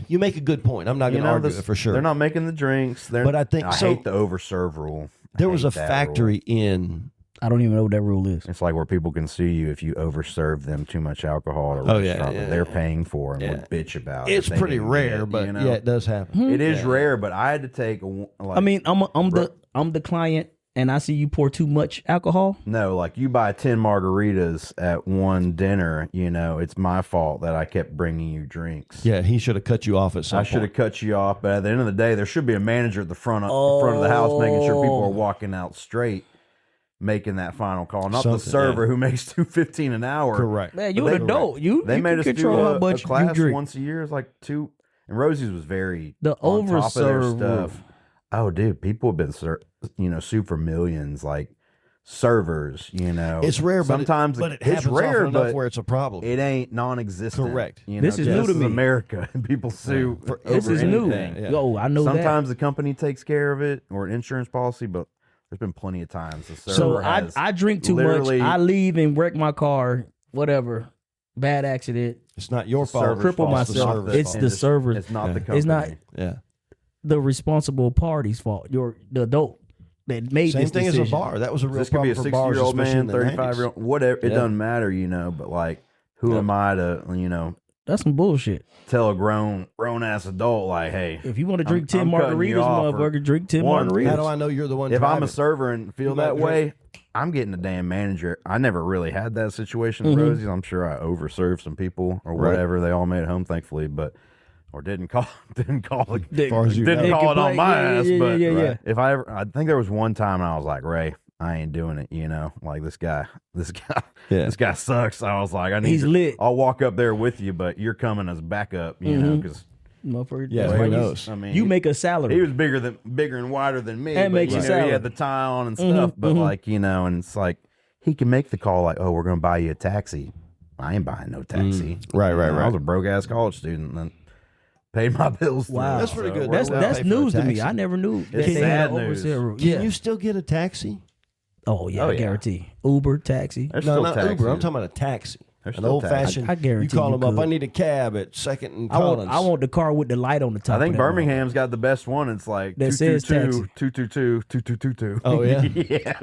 You make a good point. I'm not you going to know, argue this- it for sure. they're not making the drinks. But I think- I so- hate the overserve rule. I There was hate a that factory rule. in. I don't even know what that rule is. It's like where people can sue you if you overserve them too much alcohol at a Oh, yeah, restaurant that yeah, they're yeah. paying for and Yeah. would bitch about. It's if they pretty didn't rare, get, but you know? yeah, it does happen. It is rare, but I had to take like, I mean, I'm the client, and I see you pour too much alcohol. no, like you buy 10 margaritas at one dinner, you know, it's my fault that I kept bringing you drinks. Yeah, he should have cut you off at some I point. should have cut you off, but at the end of the day, there should be a manager at the front of the house making sure people are walking out straight, making that final call, not the Something, server who makes $2.15 an hour. Correct. Man, But you an they- adult. They you made can us control do how a much you class drink. once a year. It's like 2, and Rosie's was very The on top of their overserve stuff. Oh, dude, people have been, sued for millions, like servers. You know, It's rare, but sometimes but it it's happens rare, often enough but where it's a problem. it ain't non-existent. Correct. You This know, is new to me. America, and people sue For This over is new. anything. Yeah. Yo, I know Sometimes the company takes care of it or an insurance policy, but there's been plenty of times the server that. So has I drink too much. literally- I leave and wreck my car. Whatever. Bad accident. It's not your fault. server's Triple fault. myself. not the It's the industry. server. It's not the Yeah. company. It's not Yeah. the responsible party's fault. The adult that made Same this thing decision. as a bar. That was a real This could be problem a for bars, 60-year-old especially man, in the 35-year-old, whatever. It Yeah. doesn't matter, but like, who am I to, That's some bullshit. tell a grown ass adult like, hey, If you want to drink 10 I'm cutting you margaritas, off, or motherfucker, drink 10 one, margaritas. How do I know you're the one if I'm driving? a server and feel You might that drink. way, I'm getting a damn manager. I never really had that situation at Rosie's. I'm sure I overserved some people or Right. whatever. They all made it home, thankfully, or didn't call As far as you didn't know. call it on my ass. But yeah. if I think there was one time I was like, Ray, I ain't doing it. Like this guy, Yeah. this guy sucks. I was like, He's lit. I'll walk up there with you, but you're coming as backup, because Motherfucker, Yeah, that's who why knows? I mean, you make a salary. he was bigger and wider than me, And but, makes you you know, salary. he had the tie on and stuff. But like, and it's like he can make the call like, oh, we're gonna buy you a taxi. I ain't buying no taxi. Right, You right, know, I right. was a broke ass college student and then paid my bills. through Wow. it, That's pretty so good. it That's worked out. Pay for a news to me. taxi. I never knew that It's they had sad an news. overseer. Can Yeah. you still get a taxi? Oh yeah, Oh, I yeah. guarantee. Uber, taxi. There's No, still not taxis. Uber. I'm talking about a taxi. There's An still old taxis. fashioned. I guarantee You call you them up. could. I need a cab at Second and I Collins. want the car with the light on the top. I think of that Birmingham's got the best one. It's like That says 222-222-2222. Oh, yeah? Yeah,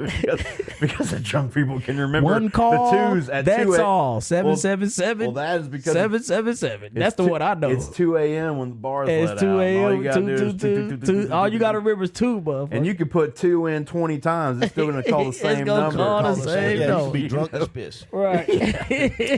because the drunk people can remember one call. the twos at that's 2 all. 777. Well, that is because 777. it's That's the 2 one I know. It's 2 a.m. when the bars It's let 2 out. and All a.m. you gotta do is 222. All you got to remember is 2, motherfucker. And you can put 2 in 20 times. It's still going to call the It's same gonna number. call the Call same yeah, you no. can be drunk as piss. right.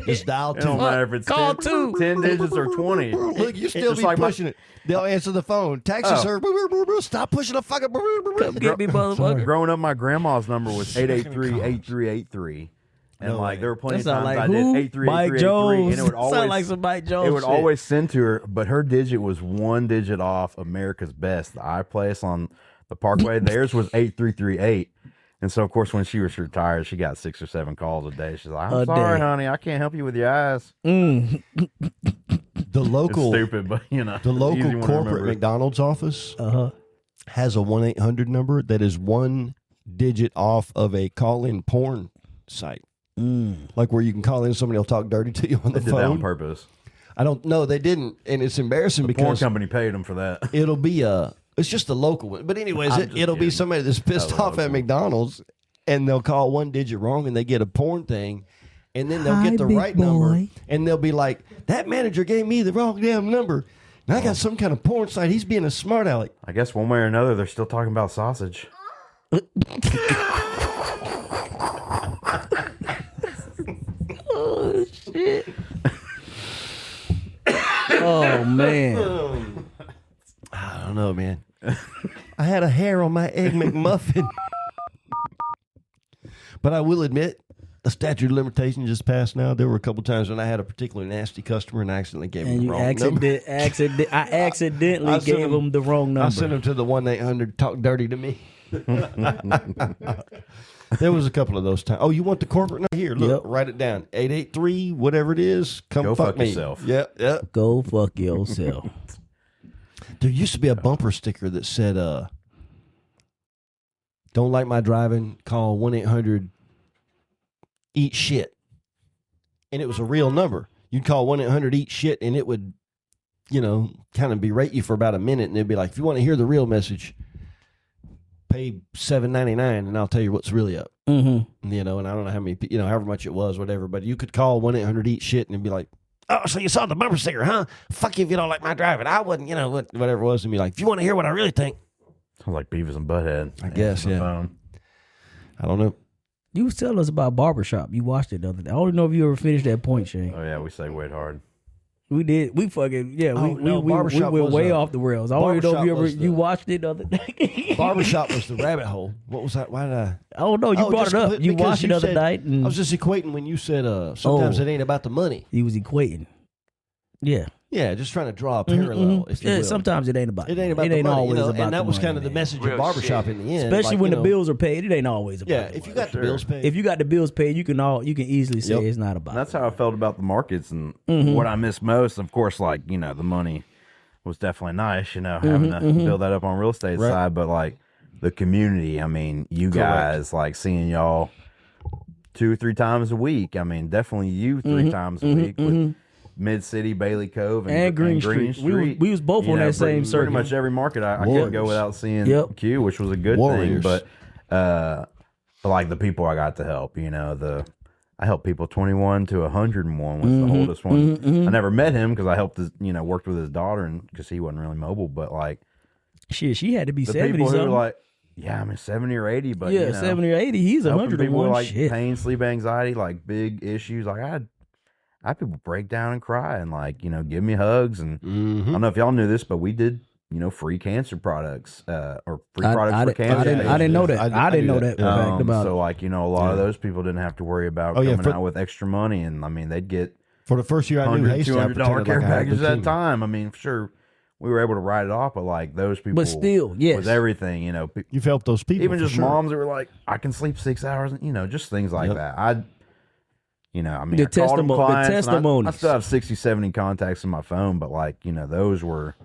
Just dial It don't two. matter if it's Call 10, 2. 10 digits or 20. Look, you still Just be like my- pushing it. They'll answer the phone. Taxi, Oh. sir. Stop pushing the fucking. Come get me, motherfucker. Growing up, my grandma's number was 883-8383. And No like way. there were plenty That of sound times like I who? did 83383 Mike Jones. and it would always Sound like some Mike Jones It would shit. always send to her, but her digit was one digit off America's Best, the iPlace on the Parkway. Theirs was 8338. And so, of course, when she was retired, she got 6 or 7 calls a day. She's like, I'm A sorry, day. honey. I can't help you with your eyes. The It's local, stupid, but, the easy local one to corporate remember. McDonald's office Uh-huh. has a 1-800 number that is one digit off of a call-in porn site. Like where you can call in, somebody will talk dirty to you on the They did that on phone. purpose. I don't know. They didn't, and it's embarrassing The porn because company paid them for that. it'll be it's just a local one. But anyways, I'm just it'll be kidding. somebody that's pissed That's off at local. McDonald's, and they'll call one digit wrong, and they get a porn thing, and then they'll Hi, get the big right number, boy. and they'll be like, "That manager gave me the wrong damn number, and I got some kind of porn site. He's being a smart aleck." I guess one way or another, they're still talking about sausage. Oh, man. I don't know, man. I had a hair on my egg McMuffin. But I will admit, the statute of limitation just passed now. There were a couple times when I had a particularly nasty customer and I accidentally gave him And the you wrong number. I accidentally I sent gave him- him the wrong number. I sent him to the 1-800 talk dirty to me. There was a couple of those times. Oh, you want the corporate number? Here, look, Yep. write it down. 883, whatever it is. Come Go fuck fuck me. yourself. Yep, yep. Go fuck yourself. There used to be a bumper sticker that said, "Don't like my driving, call 1-800 eat shit." And it was a real number. You'd call 1-800 eat shit and it would, kind of berate you for about a minute, and they'd be like, "If you want to hear the real message, pay $7.99 and I'll tell you what's really up." Mm-hmm. And I don't know how many, however much it was, whatever, but you could call 1-800 eat shit and it'd be like, "Oh, so you saw the bumper sticker, huh? Fuck you if you don't like my driving. I wouldn't, whatever it was." And be like, "If you want to hear what I really think." Sounds like Beavis and Butthead. I guess, Answer the yeah. phone. I don't know. You was telling us about Barbershop. You watched it the other day. I don't know if you ever finished that point, Shane. Oh, yeah, we segued hard. We did. We fucking, yeah. Oh, no, we Barbershop went was way a- off the rails. I don't know if you Barbershop ever, was the- you watched it the other day. Barbershop was the rabbit hole. What was that? Why did I? I don't know. You brought it up. You because watched it the other said- night. I And was just equating when you said sometimes Oh. it ain't about the money. he was equating. Yeah. Yeah, just trying to draw a parallel. If you Yeah, will. sometimes it ain't about it ain't the about money. the It ain't money, always about and that the was money, kind of the man. message Real of Barbershop shit. in the end. Especially like, when you the know, bills are paid. It ain't always about Yeah, the if you money. got the bills paid. If you got the bills paid, you can easily say Yep. it's not about And that's it. how I felt about the markets and Mm-hmm. what I missed most. Of course, like, the money was definitely nice, Mm-hmm, having to build that up on real estate Right. side. But like the community, I mean, you guys, like seeing y'all 2 or 3 times a week. I mean, definitely you 3 times a week with Mid City, Bailey Cove, and Green Street. We was both on that same circuit. Pretty much every market I couldn't go without seeing Q, which was a good thing. But like the people I got to help, I helped people 21 to 101 was the oldest one. I never met him because I helped worked with his daughter and because he wasn't really mobile. But like, shit, she had to be the 70 people something. who were like, 70 or 80. But 70 or 80. He's 101. People with, like shit. pain, sleep, anxiety, like big issues. Like I had people break down and cry and like give me hugs and I don't know if y'all knew this, but we did free cancer products or free products for cancer. I didn't know that. I didn't know that fact about so like a lot of those people didn't have to worry about coming out with extra money, and I mean they'd get for the first year I knew Hastie, $200 care packages at a time. I mean, sure, we were able to write it off, but like those people, but still, yes, with everything, you've helped those people, even just moms that were like, I can sleep 6 hours, just things like that. I mean, the testimonies. I still have 60, 70 contacts in my phone, but like, those were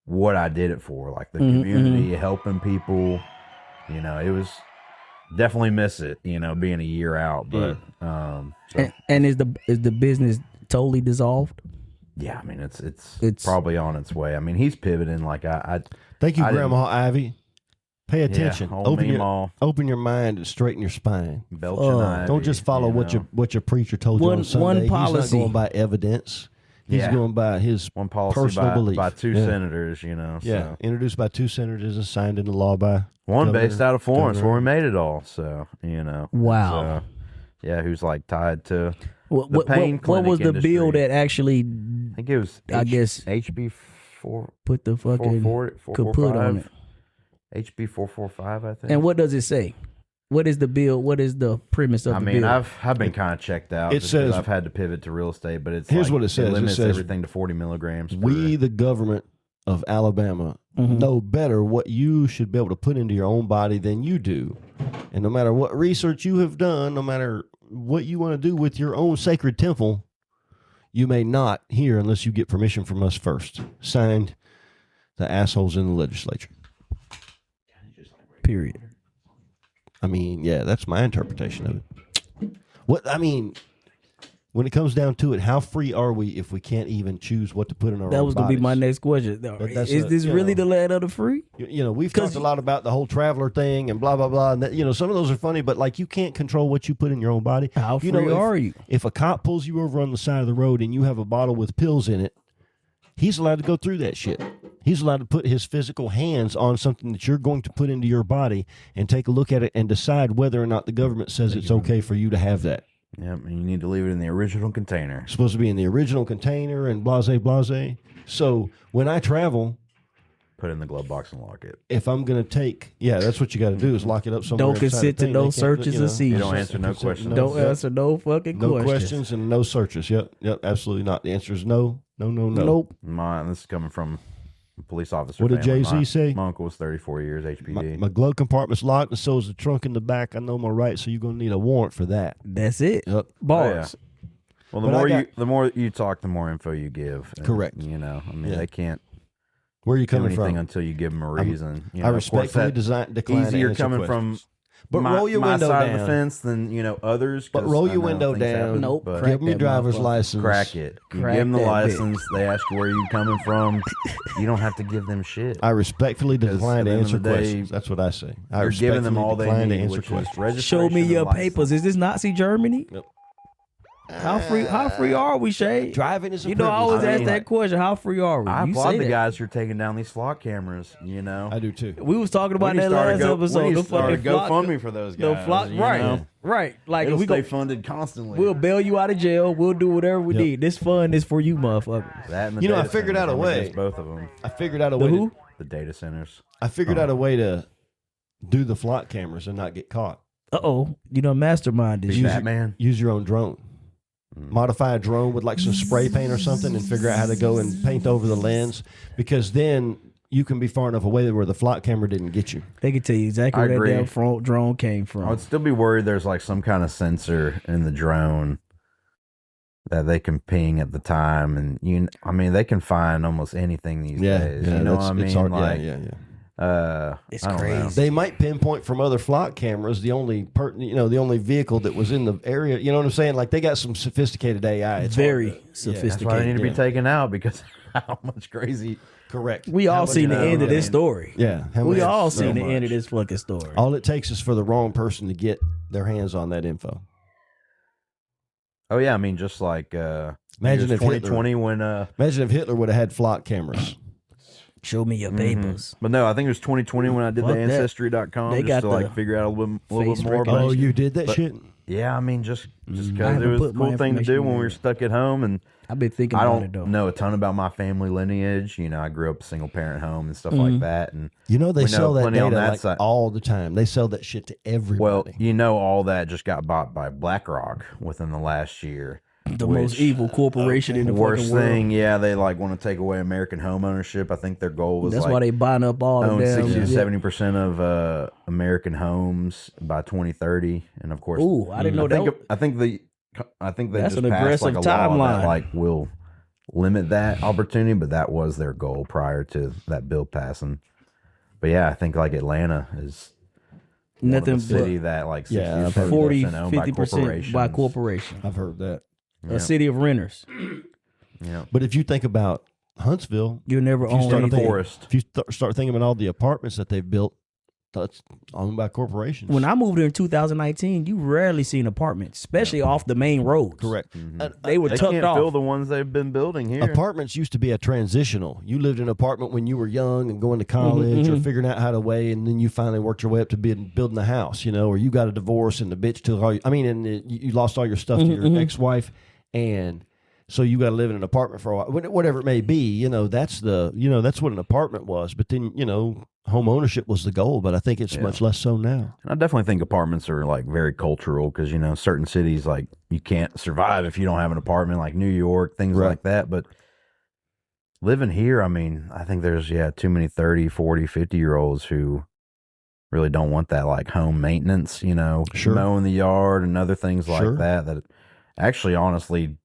what I did it for, like the community, helping people. It was definitely miss it, being a year out, but and is the business totally dissolved? Yeah, I mean it's probably on its way. I mean he's pivoting. Like I thank you, Grandma Ivy. Pay attention. Yeah, open your mind and straighten your spine. Don't just follow what your preacher told you on Sunday. One policy. He's not going by evidence. He's going by his one policy personal belief. By two senators, Yeah, introduced by two senators and signed into law by one based out of Florence, where we made it all. So wow. So, who's like tied to the pain clinic. What was the industry. bill that actually? I think it was. HB 4. Put the fucking kaput on it. HB 445, I think. And what does it say? What is the bill? What is the premise of the bill? I mean, I've been kind of checked out. It says I've had to pivot to real estate, but here's what it says. It limits says, everything to 40 milligrams. We, the government of Alabama, know better what you should be able to put into your own body than you do. And no matter what research you have done, no matter what you want to do with your own sacred temple, you may not here unless you get permission from us first. Signed, the assholes in the legislature. Period. I mean, yeah, that's my interpretation of it. When it comes down to it, how free are we if we can't even choose what to put in our own bodies? That was going to be my next question. Is this really the land of the free? We've talked a lot about the whole traveler thing and blah, blah, blah. And some of those are funny, but like you can't control what you put in your own body. How free are you? If a cop pulls you over on the side of the road and you have a bottle with pills in it, he's allowed to go through that shit. He's allowed to put his physical hands on something that you're going to put into your body and take a look at it and decide whether or not the government says it's okay for you to have that. Yep, and you need to leave it in the original container. It's supposed to be in the original container and blase, blase. So when I travel, put it in the glove box and lock it. If I'm going to take, that's what you got to do is lock it up somewhere. Don't consent to no searches or seizures. You don't answer no questions. Don't answer no fucking questions. No questions and no searches. Yep, absolutely not. The answer is no. Nope. This is coming from a police officer. What did Jay-Z say? My uncle was 34 years HPD. My glove compartment's locked and so is the trunk in the back. I know my rights, so you're going to need a warrant for that. That's it. Yep. Bars. Well, the more you talk, the more info you give. And, correct. They can't. Where are you coming do anything from? Until you give them a reason. I respectfully decline easier to answer coming questions. from but roll your window side down. of the fence than others. But roll your window down. Nope. Give them your driver's license. Crack it. You give them the license. They ask you where you coming from. You don't have to give them shit. I respectfully decline to answer questions. That's what I say. You're giving them all they need, which is show me your papers. Is this Nazi Germany? Yep. How free are we, Shay? Driving is a privilege. I always ask that question. How free are we? I applaud the guys who are taking down these flock cameras. I do too. We was talking about that last episode. The fucking GoFundMe for those guys. The flock, right. Like it'll stay funded constantly. We'll bail you out of jail. We'll do whatever we need. This fund is for you, motherfuckers. That and the I figured out a way. Both of them. I figured out a way. Who? The data centers. I figured out a way to do the flock cameras and not get caught. Mastermind is use your own drone. Modify a drone with like some spray paint or something and figure out how to go and paint over the lens, because then you can be far enough away where the flock camera didn't get you. They can tell you exactly where that damn front drone came from. I would still be worried there's like some kind of sensor in the drone that they can ping at the time, and they can find almost anything these days. You know what I mean? It's hard. Like, yeah. It's I don't know. crazy. They might pinpoint from other flock cameras the only the only vehicle that was in the area. You know what I'm saying? Like they got some sophisticated AI. It's Very hard to- sophisticated. That's why they need to be taken out because how much crazy. Correct. We all seen the end of this story. Yeah. How We much- all so seen the much. end of this fucking story. All it takes is for the wrong person to get their hands on that info. Oh yeah, I mean just like Imagine if 2020 when Imagine if Hitler would have had flock cameras. Show me your papers. But no, I think it was 2020 when I did Fuck the that. Ancestry.com They just got to like the figure out a little bit more recognition. Oh, about you did that But- shit? Yeah, I mean just I because it haven't was a put my cool thing to information do when in we were there. stuck at home, and I've been thinking I about it don't though. know a ton about my family lineage. You know, I grew up a single parent home and stuff like that, and You know they We know sell that plenty on data that like side. all the time. They sell that shit to everybody. well, you know, all that just got bought by BlackRock within the last year. The most which- evil corporation in the Worst fucking world. thing, yeah, they like want to take away American home ownership. I think their goal was That's like why they buying up all the own damn. 60 to 70% of American homes by 2030, and of course, Ooh, I didn't know that. I think they That's just an passed like a aggressive law timeline. that like will limit that opportunity, but that was their goal prior to that bill passing. But yeah, I think like Atlanta is Nothing a city but that like 60 Yeah, to I've heard 40, 70% owned by 50% corporations. by corporation. I've heard that. A city of renters. Yeah, But if you think about Huntsville, You'll never If you own start anything. forest. if you start thinking about all the apartments that they've built, that's owned by corporations. When I moved here in 2019, you rarely seen apartments, especially off the main roads. Correct. They were They tucked can't off. fill the ones they've been building here. Apartments used to be a transitional. You lived in an apartment when you were young and going to college or figuring out how to weigh, and then you finally worked your way up to building a house, or you got a divorce and the bitch took all. You lost all your stuff to your ex-wife, and so you got to live in an apartment for a while, whatever it may be. That's that's what an apartment was. But then home ownership was the goal. But I think it's much less so now. I definitely think apartments are like very cultural because certain cities like you can't survive if you don't have an apartment, like New York, things Right. like that. But living here, I mean, I think there's too many 30, 40, 50-year-olds who really don't want that like home maintenance, Sure. mowing the yard and other things like Sure. that. That actually, honestly,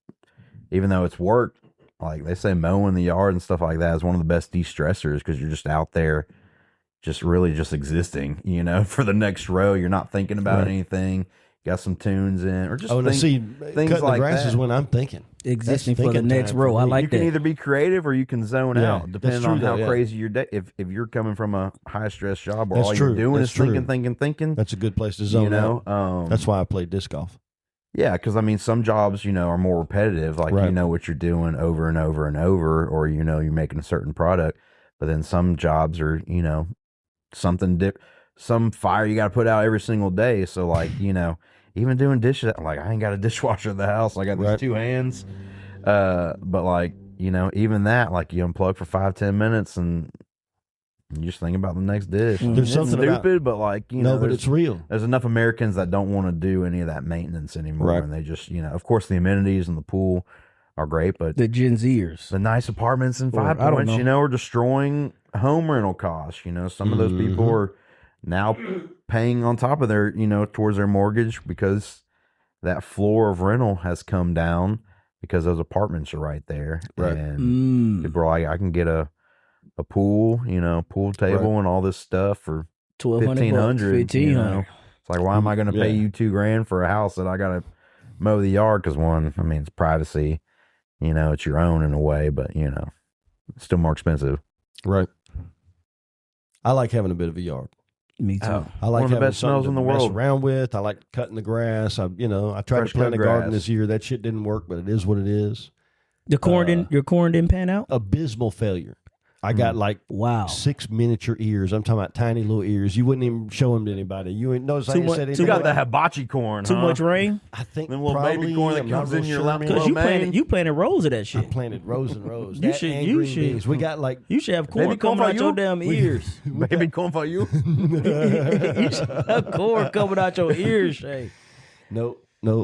even though it's work, like they say mowing the yard and stuff like that is one of the best de-stressors because you're just out there just really just existing, for the next row. You're not thinking about Right. anything. Got some tunes in, or just Oh, and things cutting the like grass that. is when I'm thinking. Existing That's for the thinking next time row. for I me. like You can that. either be creative or you can zone Yeah, out, that's depending true on how though, yeah. crazy your day. If you're coming from a high stress job where That's all true. you're doing That's is thinking, true. thinking, That's a good place to zone out. That's why I play disc golf. yeah, because I mean, some jobs, are more repetitive. Like Right. you know what you're doing over and over and over, or you're making a certain product. But then some jobs are, something some fire you got to put out every single day. So like, even doing dishes, like I ain't got a dishwasher at the house. I got these Right. two hands. But like, even that, like you unplug for 5-10 minutes and you just think about the next dish. There's It's something stupid, about- but like, No, but there's- it's real. there's enough Americans that don't want to do any of that maintenance anymore. Right. And they just, of course, the amenities and the pool are great, but The Gen Zers. the nice apartments in Five I don't Points, know. are destroying home rental costs. Some of those people are now paying on top of their, towards their mortgage because that floor of rental has come down because those apartments are right there. Right. And people are like, I can get a pool, pool table and all this stuff for $1,200, $1,500. It's like, why am I going to pay Yeah. you $2,000 for a house that I got to mow the yard? Because one, I mean, it's privacy, it's your own in a way, but it's still more expensive. Right. I like having a bit of a yard. Me too. I like One of the having best smells something in to the mess world. around with. I like cutting the grass. I tried Fresh to plant cut a garden grass. this year. That shit didn't work, but it is what it is. Your corn didn't pan out? Abysmal failure. I got like Wow. 6 miniature ears. I'm talking about tiny little ears. You wouldn't even show them to anybody. You ain't notice I Too ain't much- said too anything. You got about that it. hibachi corn, Too huh? much rain? I think Them little probably, baby corn that I'm not comes real in your sure, lap. man. Because Well, you planted rows of that I shit. planted rows and rows. You That should- and you green should- beans. We got like You should have corn Baby corn coming for out your you? damn ears. Baby corn for you. You should have corn coming out your ears, Shay. no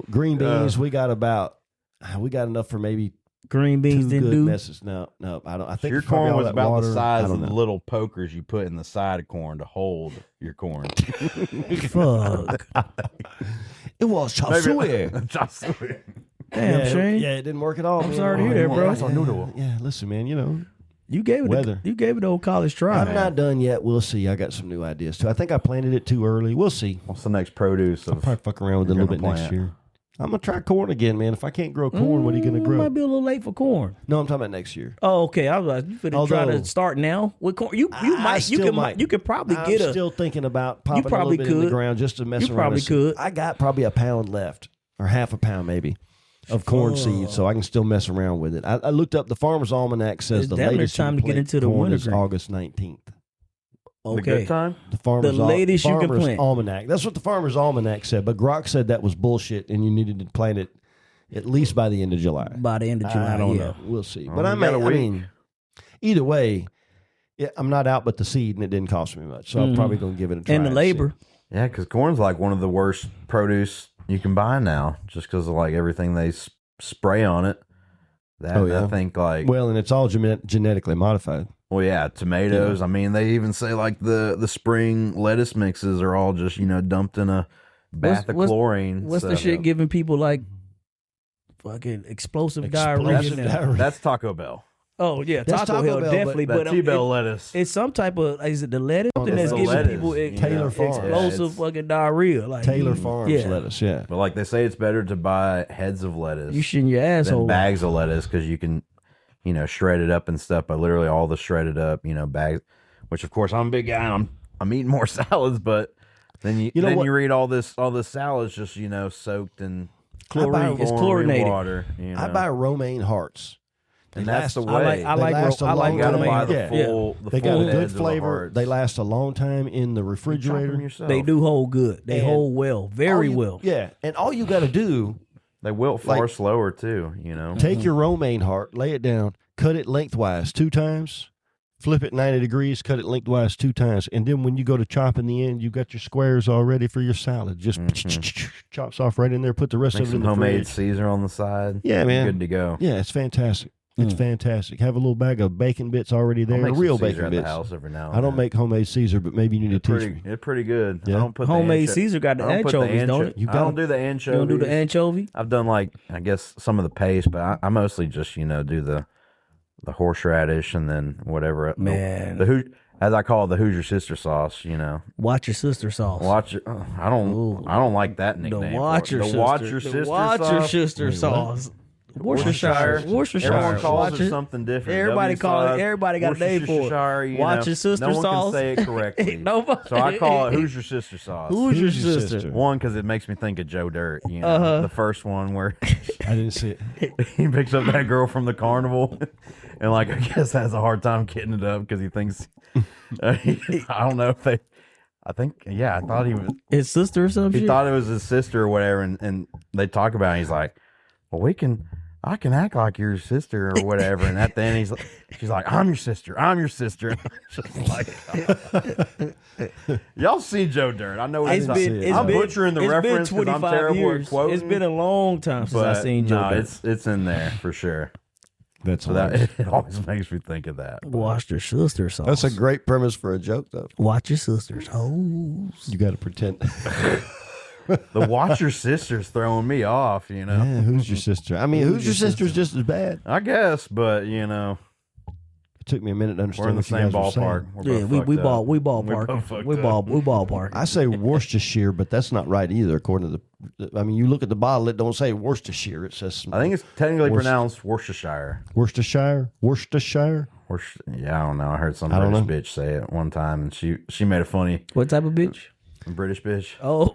green beans. We got enough for maybe Green beans 2 didn't good do. messes. No, I don't. I think Your it's probably corn all was that about water. the I size don't of the know. little pokers you put in the side of corn to hold your corn. Fuck. It was chop suey. Chop suey. Damn, yeah, Shane. Yeah, it didn't work at all. I'm man. sorry to hear that, bro. That's a noodle. Yeah, listen, man. You gave it. Weather. You gave it the old college try. I'm not done yet. We'll see. I got some new ideas too. I think I planted it too early. We'll see. What's the next produce? I'll probably fuck around with it a you're little bit gonna next plant? year. I'm gonna try corn again, man. If I can't grow corn, what are you gonna grow? Might be a little late for corn. No, I'm talking about next year. Oh, okay. I was like, you finna try Although- to start now with corn. You might. you could probably I'm get a. still thinking about popping probably a little bit in the could. ground just to mess You around. probably and see. could. I got probably a pound left, or half a pound maybe, of corn seeds, so I can still mess around with it. I looked up the Farmer's Almanac says It's the definitely latest time you to can get into the plant corn winter is grain. August 19th. The Okay. good time? The Farmer's latest you can Farmer's plant. Almanac. That's what the Farmer's Almanac said, but Grok said that was bullshit, and you needed to plant it at least by the end of July. By the end of July, I don't yeah. know. We'll see. Well, But I we got a week. mean, either way, I'm not out but the seed, and it didn't cost me much, so I'm probably going to give it a try. And the see. labor. Yeah, because corn's like one of the worst produce you can buy now, just because of like everything they spray on it. That Oh, yeah. I think like Well, and it's all genetically modified. well, yeah, tomatoes. I mean, they even say like the spring lettuce mixes are all just dumped in a bath of chlorine. What's the so- shit giving people like fucking explosive diarrhea? Explosive now? diarrhea. That's Taco Bell. Oh yeah, That's Taco Taco Bell Bell, definitely. That But T-Bell lettuce. it's some type of is it the lettuce It's that's the giving lettuce, people you know. Taylor Farms. explosive Yeah, fucking diarrhea? Like Taylor Farms yeah. lettuce, yeah. But like they say, it's better to buy heads of lettuce You shitting your than asshole. bags of lettuce because you can, shred it up and stuff. But literally all the shredded up, bags. Which of course I'm a big guy. And I'm eating more salads, but then you know what? you read all this salads just soaked in Chlorine. It's chlorinated. water. I buy romaine hearts. and that's the I way. like last a I like long you gotta time. buy the Yeah. full. The They full got a good heads of the flavor. hearts. They last a long time in the You chop 'em refrigerator. yourself. They do hold good. They And hold well, very well. Yeah, and all you got to do, They wilt far Like- slower too. take your romaine heart, lay it down, cut it lengthwise 2 times, flip it 90 degrees, cut it lengthwise 2 times, and then when you go to chop in the end, you got your squares all ready for your salad. Just chops off right in there. Put the rest Make of it some in the homemade fridge. Caesar on the side. Yeah, man. Good to go. Yeah, it's fantastic. It's fantastic. Have a little bag of bacon bits already I'll there. make some Real Caesar bacon at the bits. house every now and I don't then. make homemade Caesar, but maybe you need to teach me. It's pretty good. Yeah. I don't put the Homemade ancho- Caesar got the I don't put the anchovies, don't ancho- it? You I don't got do the You anchovies. don't do the anchovy? I've done like I guess some of the paste, but I mostly just do the horseradish and then whatever. Man. the as I call it, the Hoosier sister sauce. Watch your sister sauce. Watch it. I don't like that the nickname. watch your the sister. Watch your the sister watch your sauce. sister sauce. Worcestershire. Everyone calls it something different. Everybody calls it. W-sauce, Everybody got a name for it. Worcestershire, Watch your sister no one sauce. can say it correctly. Nobody. So I call it Who's Your Sister sauce. Who's your Who's your sister? sister? One, because it makes me think of Joe Dirt. The first one where I didn't see it. he picks up that girl from the carnival, and I guess has a hard time getting it up because he thinks I don't know if they. I thought he was. His sister or something? He thought it was his sister or whatever, and they talk about it. He's like, "Well, I can act like your sister or whatever." And at the end, she's like, "I'm your sister. I'm your sister." Just like, y'all see Joe Dirt? I know It's he's been, I'm butchering the reference because I'm terrible years. at quoting. It's been a long time since but I seen Joe no, Dirt. it's in there for sure. That's So that it always makes me think of that. Watch your sister sauce. That's a great premise for a joke, though. Watch your sister's hoes. You got to pretend. The Watch Your Sister's throwing me off. Yeah, who's your sister? I mean, who's your sister's just as bad. I guess, but It took me a minute to understand. we're in the what you same guys were saying. ballpark. We're Yeah, both we fucked up. ballpark. We ballpark. I say Worcestershire, but that's not right either. According to I mean, you look at the bottle; it don't say Worcestershire. It says I think it's technically Worcester- pronounced Worcestershire. Worcestershire. Worcestershire. Yeah, I don't know. I heard some I don't British bitch say it one time, and she made a funny What type of bitch? British bitch. Oh,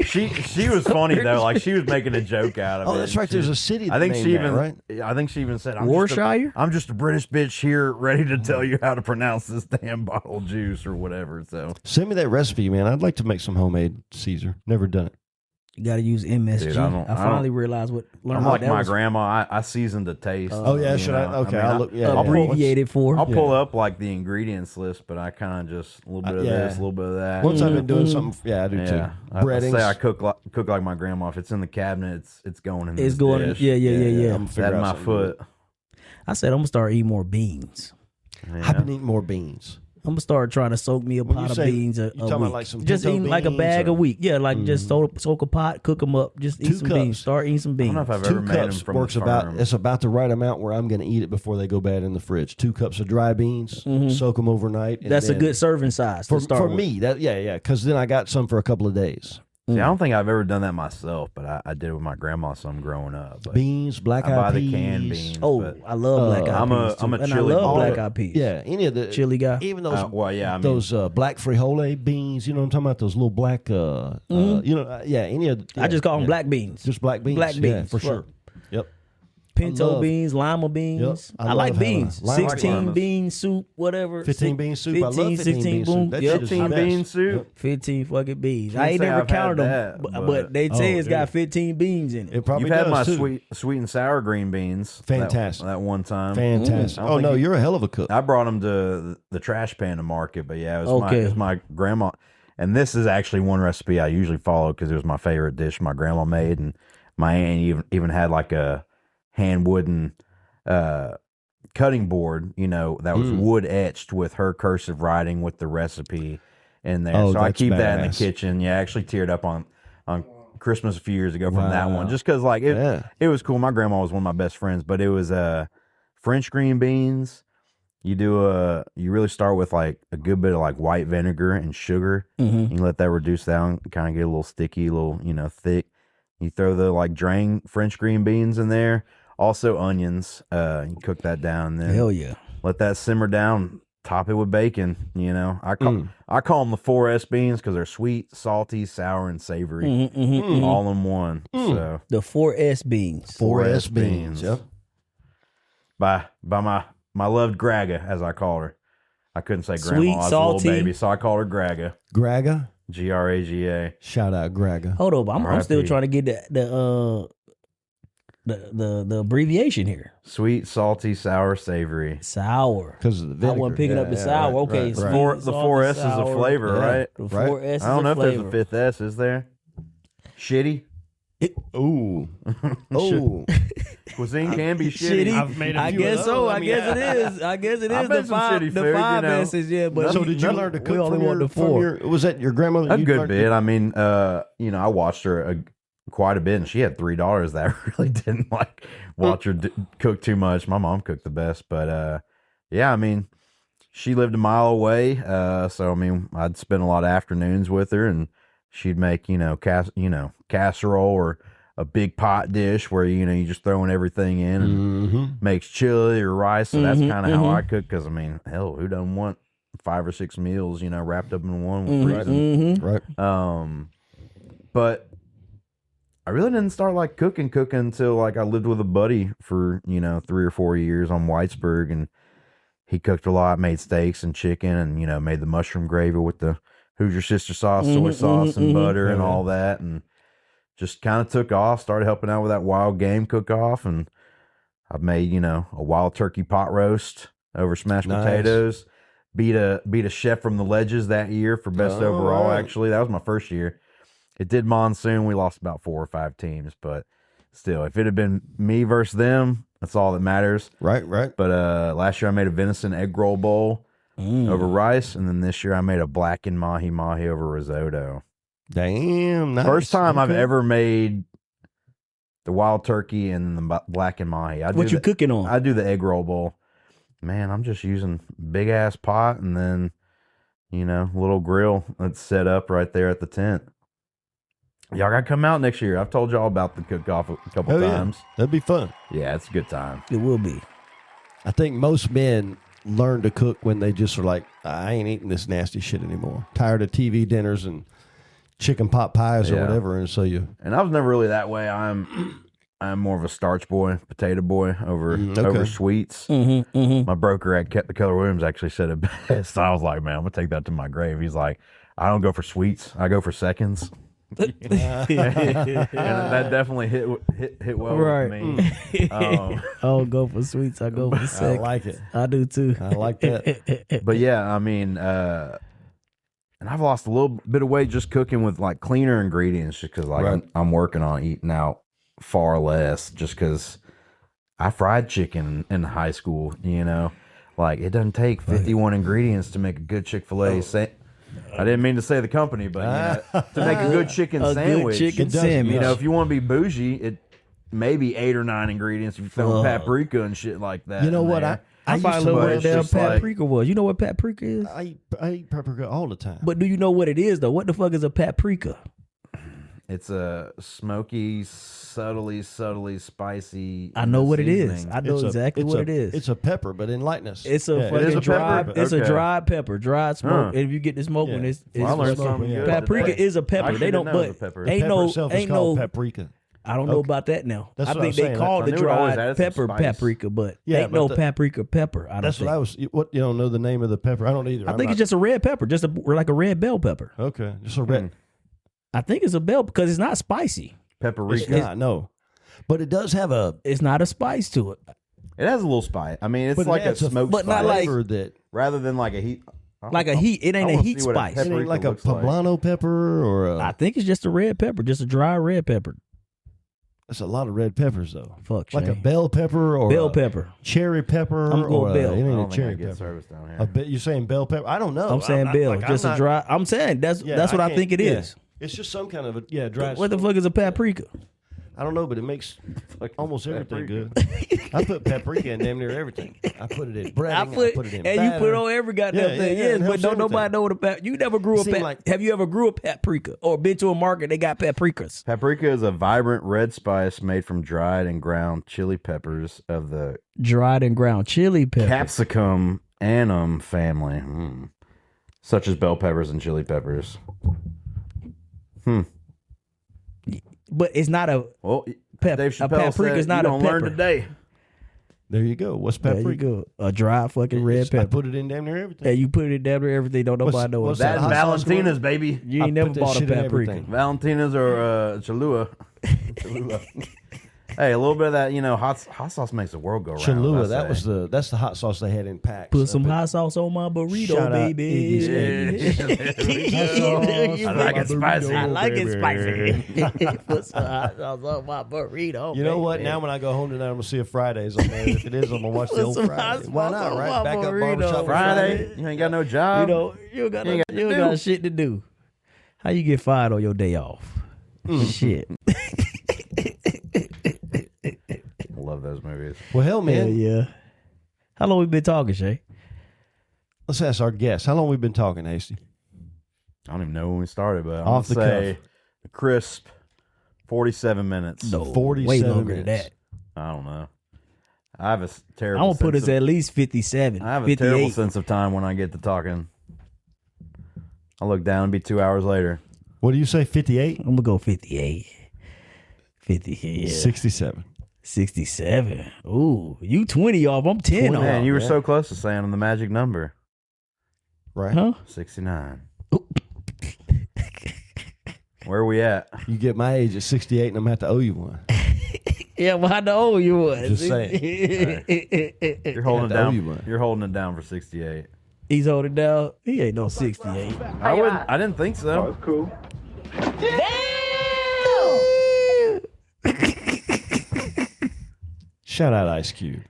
She was funny though. Like she was making a joke out of it. Oh, that's right. There's a city. I think named she that, even. right. I think she even said, Warshire? I'm just a British bitch here, ready to tell you how to pronounce this damn bottle of juice or whatever." So Send me that recipe, man. I'd like to make some homemade Caesar. Never done it. you got to use MSG. Dude, I finally realized what. Learned I'm what like that my was grandma. I seasoned the taste. Oh, yeah, should I? Okay, I'll look- yeah, yeah. abbreviated for. I'll pull up like the ingredients list, but I kind of just a little bit of yeah. this, a little bit of that. Once I've been doing something, yeah, I do yeah, too. I Breadings. say I cook like my grandma. If it's in the cabinet, it's going in. It's this going. dish. Yeah. I'm That in my foot. I said I'm gonna start eating more beans. I've been eating more beans. I'm gonna start trying to soak me a When pot you of say- beans a you talking about week. like some just pinto eating like a beans bag a or- week. Yeah, like just soak a pot, cook them up. Just eat 2 some cups. beans. Start eating some I beans. don't know if I've 2 ever made them cups from works the about. farm. It's about the right amount where I'm going to eat it before they go bad in the fridge. 2 cups of dry beans, soak them overnight. And That's a then- good serving size for to start with. me. That yeah. Because then I got some for a couple of days. See, I don't think I've ever done that myself, but I did it with my grandma some growing up. But Beans, black I buy eyed the peas. canned beans. Oh, but I love black eyed I'm peas. a- I'm a too. And chili I love boy. black eyed peas. Yeah, any of the Chili guy. even those. well, yeah, I mean, those black frijole beans. You know what I'm talking about? Those little black. Any of. I just call them black beans. Just black beans. Black Yeah, beans. for Fuck. sure. Yep. Pinto love- beans, lima beans. Yep. I I like love having beans. a lima 16 beans. bean soup, whatever. 15 bean soup. I love 15 bean boom. soup. That Yep. shit is the 15 best. bean soup. Yep. 15 fucking beans. Can't I ain't say never I've had counted them, that, but but- they say Oh, it's dude. got 15 beans in it. It probably You've had does my too. sweet and sour green beans. Fantastic. That one time. Fantastic. I don't Oh think no, you- you're a hell of a cook. I brought them to the trash pan to market, but yeah, it was, Okay. it was my grandma. And this is actually one recipe I usually follow because it was my favorite dish my grandma made, and my aunt even had like a hand wooden cutting board, that was wood etched with her cursive writing with the recipe in there. Oh, so I that's keep that in the badass. kitchen. Yeah, I actually teared up on Christmas a few years ago from that Wow. one, just because like it was cool. My grandma was one of my best friends, but it was French green beans. You really start with like a good bit of like white vinegar and sugar. You let that reduce down, kind of get a little sticky, a little thick. You throw the like drained French green beans in there, also onions. You cook that down, and then Hell yeah. let that simmer down. Top it with bacon. I call them the 4S beans because they're sweet, salty, sour, and savory, all in one. So The 4S beans. 4S beans. Yep. by my loved Graga, as I called her. I couldn't say grandma. Sweet, I was salty. a little baby, so I called her Graga. Graga. Graga. Shout out Graga. Hold up, I'm still R.I.P. trying to get the abbreviation here. Sweet, salty, sour, savory. Sour. Because of the vinegar. I wasn't picking up the sour. right, okay, right, sweet, right. The salty, 4S is a sour. flavor, Yeah. right? The Right. 4S is I don't know a if there's flavor. a fifth S. Is there? Shitty. Ooh. Oh. Cuisine can be shitty. I've made a I few guess of so. those. I guess it is. I guess it I've is made the some five. shitty The food, 5S's, yeah. But So did you learn to cook we only from want your, the 4. was that your grandmother? A you good learned- bit. I mean, I watched her quite a bit, and she had 3 daughters that I really didn't like watch her cook too much. My mom cooked the best, but yeah, I mean, she lived a mile away, so I mean, I'd spend a lot of afternoons with her, and she'd make casserole or a big pot dish where you just throwing everything in and makes chili or rice. So that's kind of how I cook. Because I mean, hell, who doesn't want 5 or 6 meals wrapped up in one with freezing? Right. But I really didn't start like cooking until like I lived with a buddy for 3 or 4 years on Whitesburg, and he cooked a lot, made steaks and chicken, and made the mushroom gravy with the Hoosier Sister sauce, soy sauce, and butter and all that, and just kind of took off. Started helping out with that wild game cook off, and I've made a wild turkey pot roast over smashed Nice. potatoes. Beat a chef from the Ledges that year for best Oh, overall. right. Actually, that was my first year. It did monsoon. We lost about 4 or 5 teams, but still, if it had been me versus them, that's all that matters. Right. But last year I made a venison egg roll bowl over rice, and then this year I made a blackened mahi mahi over risotto. Damn. Nice. First time I've Okay. ever made the wild turkey and the blackened mahi. What you cooking on? I do the egg roll bowl. Man, I'm just using big ass pot and then little grill that's set up right there at the tent. Y'all gotta come out next year. I've told y'all about the cook off a couple Oh, yeah. times. That'd be fun. Yeah, it's a good time. It will be. I think most men learn to cook when they just are like, I ain't eating this nasty shit anymore. Tired of TV dinners and chicken pot pies or Yeah. whatever. And so you. And I was never really that way. I'm more of a starch boy, potato boy over okay. sweets. My broker at the Keller Williams actually said it best. I was like, man, I'm gonna take that to my grave. He's like, I don't go for sweets. I go for seconds. And that definitely hit well Right. with me. I don't go for sweets. I go for I sex. like it. I do too. I like that. But yeah, I mean, and I've lost a little bit of weight just cooking with like cleaner ingredients, just because like Right. I'm working on eating out far less, just because I fried chicken in high school. Like, it doesn't take 51 ingredients to make a good Chick-fil-A I didn't mean to say the company, but to make a good chicken sandwich. Good chicken sandwich. You know, if you want to be bougie, it maybe 8 or 9 ingredients. If you throw paprika and shit like that. You know what? There. I finally learned what damn paprika was. You know what paprika is? I eat paprika all the time. But do you know what it is, though? What the fuck is a paprika? It's a smoky, subtly spicy. I know what seasoning. it is. I know exactly what it is. It's a pepper, but enlighten us. It's a fucking dried. It's a dried pepper, dried smoke. And if you get the smoke one, it's I learned something good paprika today. is a pepper. They don't, but ain't no paprika. I don't know about that now. That's I what think I'm they saying. call I the knew it always dried added some pepper spice. paprika, but Yeah, ain't but no paprika pepper. I don't That's think. what I was. What you don't know the name of the pepper? I don't either. I think it's just a red pepper, just like a red bell pepper. Okay, just a red. I think it's a bell because it's not spicy. Paprika. It's not, no, but it does have a. It's not a spice to it. It has a little spice. I mean, it's But it like a adds a smoked but spice. not like- flavor that rather than like a heat. Like a heat. It ain't I a wanna heat see what spice. it ain't paprika like a looks like. poblano pepper or a. I think it's just a red pepper, just a dry red pepper. That's a lot of red peppers though. Fuck, Like a Shay. bell pepper or Bell a pepper. cherry pepper. I'm going or bell. It I ain't don't a think I cherry get pepper. service down here. You saying bell pepper? I don't know. I'm saying bell, just a dry. I'm saying that's what I think it is. It's just some kind of a dry. What the fuck is a paprika? I don't know, but it makes almost everything good. I put paprika in damn near everything. I put it in bread. I put it in and batter. you put it on every goddamn thing. Yes, it but helps don't nobody everything. know what a paprika. You never grew up. Have you ever grew a paprika or been to a market? They got paprikas. Paprika is a vibrant red spice made from dried and ground chili peppers of the Dried and ground chili pepper. capsicum annum family, such as bell peppers and chili peppers. But it's not a Well, pep. Dave A Chappelle paprika said, is not you a gonna pepper. learn today. There you go. What's There paprika? you go. A dry fucking red I pepper. put it in damn near everything. And you put it in damn near everything. Don't nobody know what what's it That's hot is. sauce Valentina's, baby. You I ain't never put that bought a shit in paprika. everything. Valentina's or Cholula. Cholula. Hey, a little bit of that, hot sauce makes the world go round. Cholula, I say. that's the hot sauce they had in packs. Put some hot sauce on my burrito, Shout out baby. Iggy's I like it spicy. I like it spicy. Put some hot sauce on my burrito. You know what? Now when I go home tonight, I'm gonna see if Friday's on there. If it is, I'm gonna watch the Put old some Friday. hot Why sauce not? on Right? my Back up burrito. barbershop Friday, you ain't got no job. You got ain't got to do. got shit to do. How you get fired on your day off? Shit. Love those movies. Well, hell, man. Yeah. How long we been talking, Shay? Let's ask our guest. How long we been talking, Hastie? I don't even know when we started, but I'm Off gonna the say a crisp 47 minutes. No, 47 way longer minutes. than that. I don't know. I have a I'm terrible. gonna put sense us of- at least 57. I have a 58. terrible sense of time when I get to talking. I look down and be 2 hours later. What do you say? 58? I'm gonna go 58. 50. Yeah. 67. 67. Ooh, you 20 off. I'm 10 off. Man, you were man. so close to saying the magic number. Right? Huh? 69. Where are we at? You get my age at 68, and I'm gonna have to owe you one. Yeah, well, I know you was. Just saying. You're holding it I have to owe you down. one. You're holding it down for 68. He's holding down. He ain't no 68. I wouldn't. I didn't think so. Cool. Shout out Ice Cube.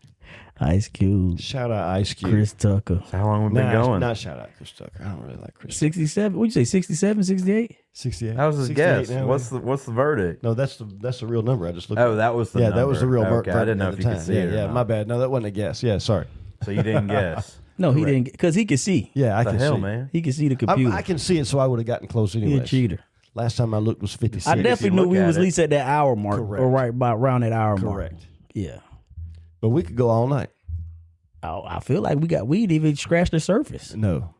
Ice Cube. Shout out Ice Cube. Chris Tucker. So how long have we been going? Not shout out Chris Tucker. I don't really like Chris. 67. What'd you say? 67, 68? 68. That was his 68 guess. now, What's the verdict? No, that's the real number. I just looked. Oh, that was the that was the real number. Okay, I didn't know at if the you could time. see it. Yeah, or not. my bad. No, that wasn't a guess. Yeah, sorry. So you didn't guess. No, he Correct. didn't. Because he could see. Yeah, I the can hell, see. man? He could see the computer. I can see it, so I would have gotten close He anyway. a cheater. Last time I looked was 56. I definitely knew look we at was it. at least at that hour mark. Correct. Or right about around that hour mark. Correct. Yeah. But we could go all night. I feel like we didn't even scratch the surface. No,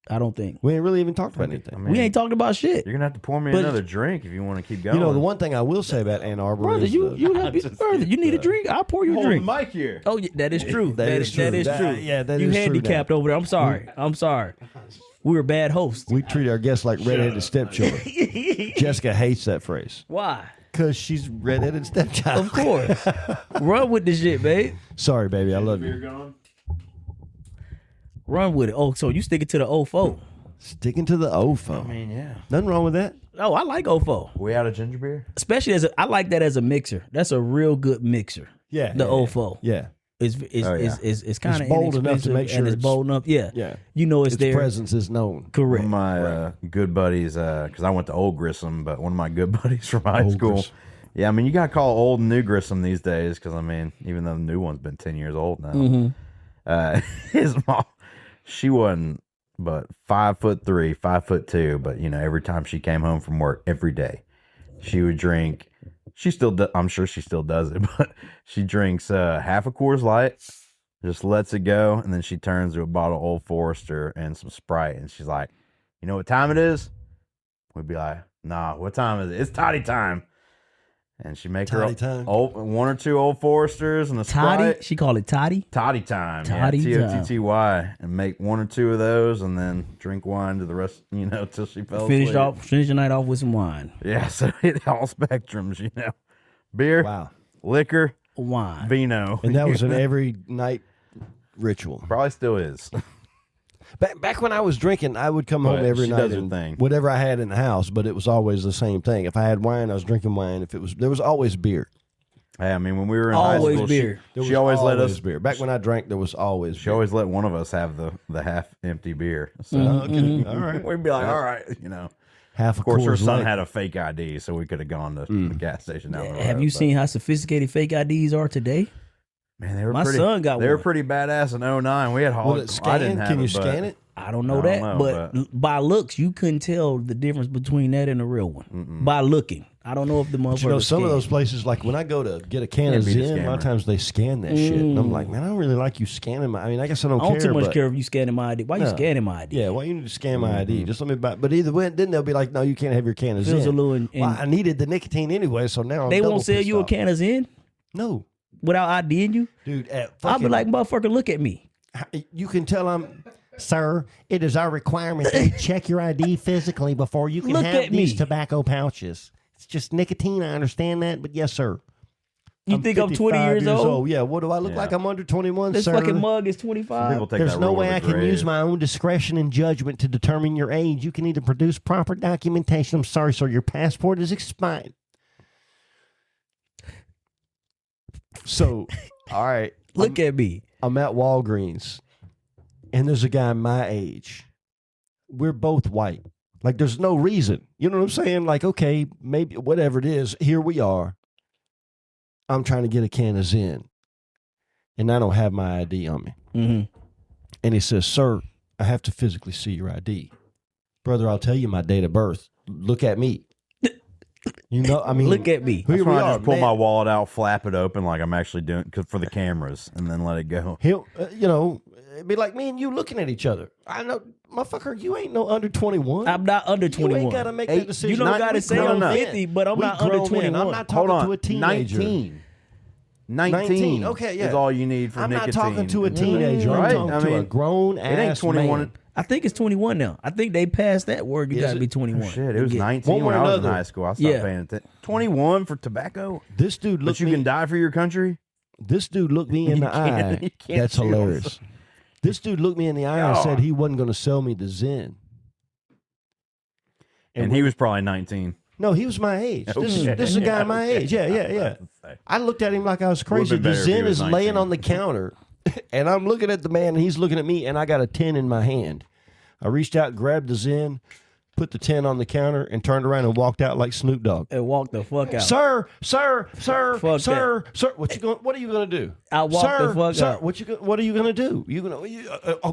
I don't think. we ain't really even talked about anything. I mean, We ain't talking about shit. You're gonna have to pour me But- another drink if you want to keep going. You know, the one thing I will say about Ann Arbor Brother, is you need a drink. I'll pour you a drink. mic here. Oh, yeah, that is true. That is true. That is That- true. yeah, that you is true handicapped over there. I'm sorry. I'm sorry. We were bad hosts. we treat our guests like redheaded stepchildren. Jessica hates that phrase Why? because she's redheaded stepchild. Of course. Run with the shit, babe. Sorry, baby, I love you. gone. Run with it. Oh, so you sticking to the 04. Sticking to the OFO. I mean, yeah. Nothing wrong with that. Oh, I like 04. We out of ginger beer? Especially I like that as a mixer. That's a real good mixer. Yeah, The yeah, 04. Yeah, It's kind of bold enough to make sure and it's bold enough. Yeah, Yeah. you know it's Its there. presence is known. Correct. One of my good buddies, because I went to Old Grissom, but one of my good buddies from high Old school. Grissom. Yeah, I mean, you got to call old and new Grissom these days because, I mean, even though the new one's been 10 years old now. His mom, she wasn't but 5'3", 5'2", but, you know, every time she came home from work, every day, she would drink. She still, I'm sure she still does it, but she drinks half a Coors Light, just lets it go, and then she turns to a bottle of Old Forester and some Sprite, and she's like, "You know what time it is?" We'd be like, "Nah, what time is it? It's toddy time." And she make Toddy her time. one or two Old Foresters and a Toddy, Sprite. she called it toddy. Toddy time. Toddy Totty, and make one or two of those, and then drink wine to the rest, you know, till she fell Finish asleep. the night off with some wine. Yeah, so it all spectrums, you know. Beer, Wow. liquor, Wine. vino. And that was an every night ritual. Probably still is. Back when I was drinking, I would come But home every she night does her and thing. whatever I had in the house, but it was always the same thing. If I had wine, I was drinking wine. There was always beer. Hey, I mean, when we were in Always high school, beer. There she was always let us. beer. Back when I drank, there was always She beer. always let one of us have the half empty beer. So Okay. All right. we'd be like, all right, you know. Half Of course, her Coors son Light. had a fake ID, so we could have gone to the gas station down the road. Have you but- seen how sophisticated fake IDs are today? Man, they were My pretty, son got They were one. pretty badass in 09. We had Will hog. it I scan? didn't have Can you it, but- scan it? I don't know I that, don't know, but by looks, you couldn't tell the difference between that and the real one. By looking, I don't know if the motherfucker. But you know, some of those places, like when I go to get a can of Can't beat a Zin, a lot of scammer. times they scan that shit. And I'm like, man, I don't really like you scanning my. I mean, I guess I don't I don't care. too much but, care if you scanning my ID. Why you No. scanning my ID? Yeah, why you need to scan my ID? Just let me buy. But either way, then they'll be like, no, you can't have your can of Feels a Zin. little. Well, I needed the nicotine anyway, so now I'm They double won't sell pissed you a off. can of Zin No, without IDing you. dude. I'll be like, motherfucker, look at me. You can tell I'm, sir, it is our requirement that you check your ID physically before you can Look have at these me. tobacco pouches. It's just nicotine. I understand that, but yes, sir. You think I'm 20 55 years old? Yeah, what do I look Yeah. like? I'm under 21, This sir. fucking mug is People 25. take There's that no rule way to I the can use grave. my own discretion and judgment to determine your age. You can either produce proper documentation. I'm sorry, sir. Your passport is expired. So, all right. Look at me. I'm at Walgreens, and there's a guy my age. We're both white. Like, there's no reason. You know what I'm saying? Like, okay, maybe whatever it is, here we are. I'm trying to get a can of Zin, and I don't have my ID on me. Mm-hmm. And he says, sir, I have to physically see your ID. Brother, I'll tell you my date of birth. Look at me. You know, I mean, Look at me. Here That's we when I are. just pull man. my wallet out, flap it open like I'm actually doing for the cameras, and then let it go. He'll, you know, it'd be like me and you looking at each other. I know, motherfucker, you ain't no under 21. I'm not under 21. You ain't got to make that decision. You don't got to say no, I'm no. 50, but I'm We not under grown 21. men. I'm not Hold talking on, to a teenager. 19. Okay, yeah. Is all you need for I'm nicotine. not talking to a teenager. Right? I'm talking I to a mean, grown ass It ain't 21. man. I think it's 21 now. I think they passed that word. You Is got to it? be 21. Oh, shit, it was Yeah. 19 One when way I or was in another. high school. I stopped Yeah. paying attention. 21 for tobacco? This dude But looked you me. can die for your country? This dude looked me in You the can't- eye. you can't That's choose. hilarious. This dude looked me in the eye and said he wasn't going to sell me the Zen. And he was probably 19. No, he was my age. Oh, This shit. is a guy my age. Yeah. I looked at him like I was crazy. been The better if he Zen was is laying 19. on the counter, and I'm looking at the man, and he's looking at me, and I got a 10 in my hand. I reached out, grabbed the Zen, put the 10 on the counter, and turned around and walked out like Snoop Dogg. And walk the fuck out. Sir, Fuck sir, what are you gonna do? I walked the fuck sir, out. what are you gonna do?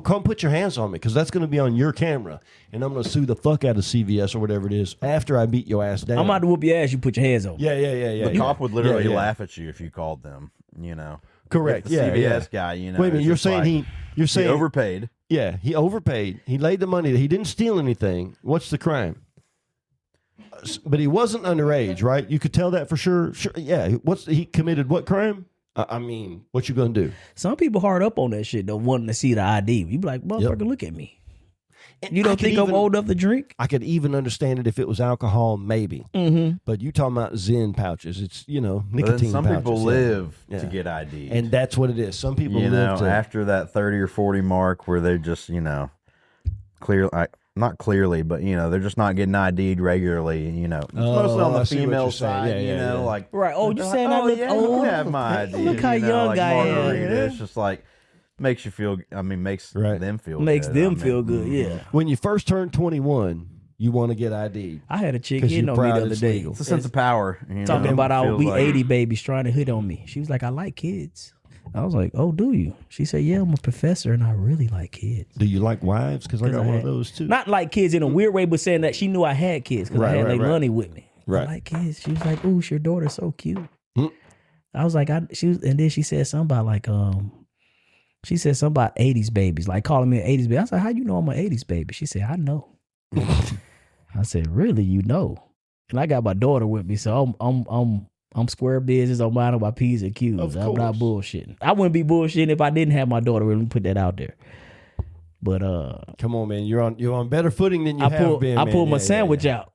Come put your hands on me because that's gonna be on your camera, and I'm gonna sue the fuck out of CVS or whatever it is after I beat your ass down. I'm about to whoop your ass. You put your hands on me. Yeah. The cop would literally Yeah. laugh at you if you called them, you know. Correct. The Yeah, CVS yeah. guy, you know. Wait a minute, it's you're just saying like, you're he saying overpaid. Yeah, he overpaid. He laid the money. He didn't steal anything. What's the crime? But he wasn't underage, right? You could tell that for sure. Sure. Yeah. He committed what crime? I mean, what you gonna do? Some people hard up on that shit though, wanting to see the ID. You be like, motherfucker, look at me. And You I don't could think I'm even- old enough to drink? I could even understand it if it was alcohol, maybe. Mm-hmm. But you talking about Zen pouches? It's But then nicotine. some pouches, people yeah. live Yeah. to get ID. and that's what it is. Some people you live know, to. after that 30 or 40 mark where they just, you know, clear. not clearly, but they're just not getting ID'd regularly. Mostly on the female side. Like right. Oh, you saying I look old? You have my ID. Look how young like I am. Margarita, it's just like makes you feel. Makes them feel. Makes good. them feel good. Yeah. When you first turn 21, you want to get ID'd. I had a chick hitting on me the other day. It's a sense of power. Talking about I would be 80 babies trying to hit on me. She was like, I like kids. I was like, oh, do you? She said, yeah, I'm a professor and I really like kids. Do you like wives? Because I got one of those too. Not like kids in a weird way, but saying that she knew I had kids because I had money with me. Right. I like kids. She was like, ooh, your daughter's so cute. I was like, and then she said something about like, she said something about 80s babies, like calling me an 80s baby. I was like, how you know I'm an 80s baby? She said, I know. I said, really, you know? And I got my daughter with me, so I'm square business. I'm minding my P's and Q's. I'm not bullshitting. I wouldn't be bullshitting if I didn't have my daughter. Let me put that out there. But come on, man, you're on better footing than you have been. I pulled my sandwich out.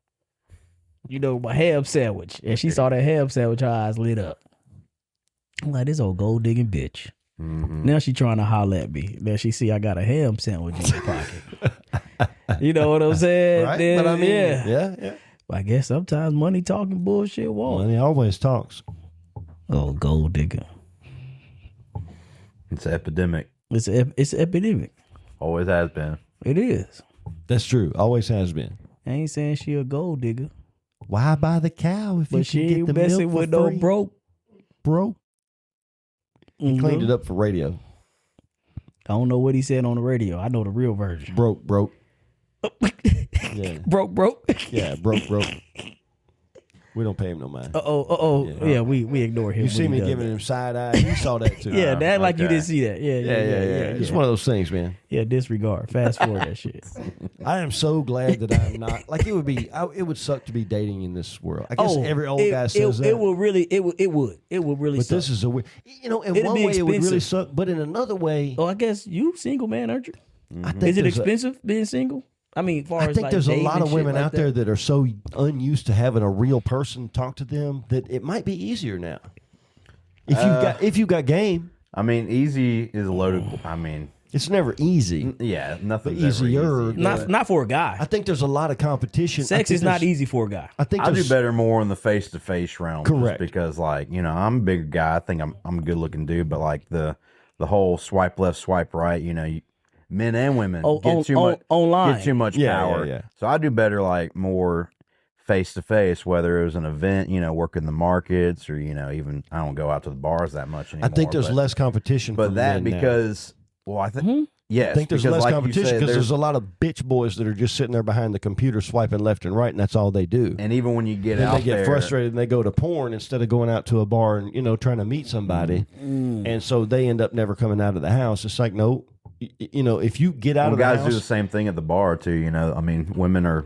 My ham sandwich, and she saw that ham sandwich. Her eyes lit up. I'm like, this old gold digging bitch. Mm-hmm. Now she trying to holler at me. Now she see I got a ham sandwich in my pocket. You know what I'm saying? Right? Then, But I mean, yeah. I guess sometimes money talking bullshit won't. Money always talks. Oh, gold digger. It's an epidemic. It's an epidemic. Always has been. It is. That's true. Always has been. I ain't saying she a gold digger. Why buy the cow if you But she can get ain't the messing milk for with no free? broke. He cleaned it up for radio. I don't know what he said on the radio. I know the real version. Broke. Yeah. Broke. Yeah, broke. We don't pay him no mind. Yeah, we ignore him. You see me giving him side eye. You saw that too. Yeah, that like you didn't see that. Yeah. It's one of those things, man. Yeah, disregard. Fast forward that shit. I am so glad that I'm not. Like it would suck to be dating in this world. I guess every old guy says that. It would really But suck. this is a weird. In one It'd way be it would really expensive. suck, but in another way, Oh, I guess you single man, aren't you? I think Is it there's expensive being single? I mean, I think there's a lot of women out there that are so unused to having a real person talk to them that it might be easier now. If you got game. I mean, easy is loaded. I mean, it's never easy. Yeah, nothing's But ever easier. easy. Not for a guy. I think there's a lot of competition. Sex is not easy for a guy. I think I do better more in the face to face realm. Correct. Just because, like, I'm a bigger guy. I think I'm a good looking dude, but like the whole swipe left, swipe right. Men and women get too much power. Yeah. So I do better, like, more face to face, whether it was an event, working the markets, or even I don't go out to the bars that much anymore. I think there's less competition. But for that men now. because, well, I think yes, I think there's less like competition because there's a lot of bitch boys that are just sitting there behind the computer swiping left and right, and that's all they do. and even when you get Then out they get there, frustrated and they go to porn instead of going out to a bar and trying to meet somebody, and so they end up never coming out of the house. It's like no, if you get out of the guys house, do the same thing at the bar too. I mean, women are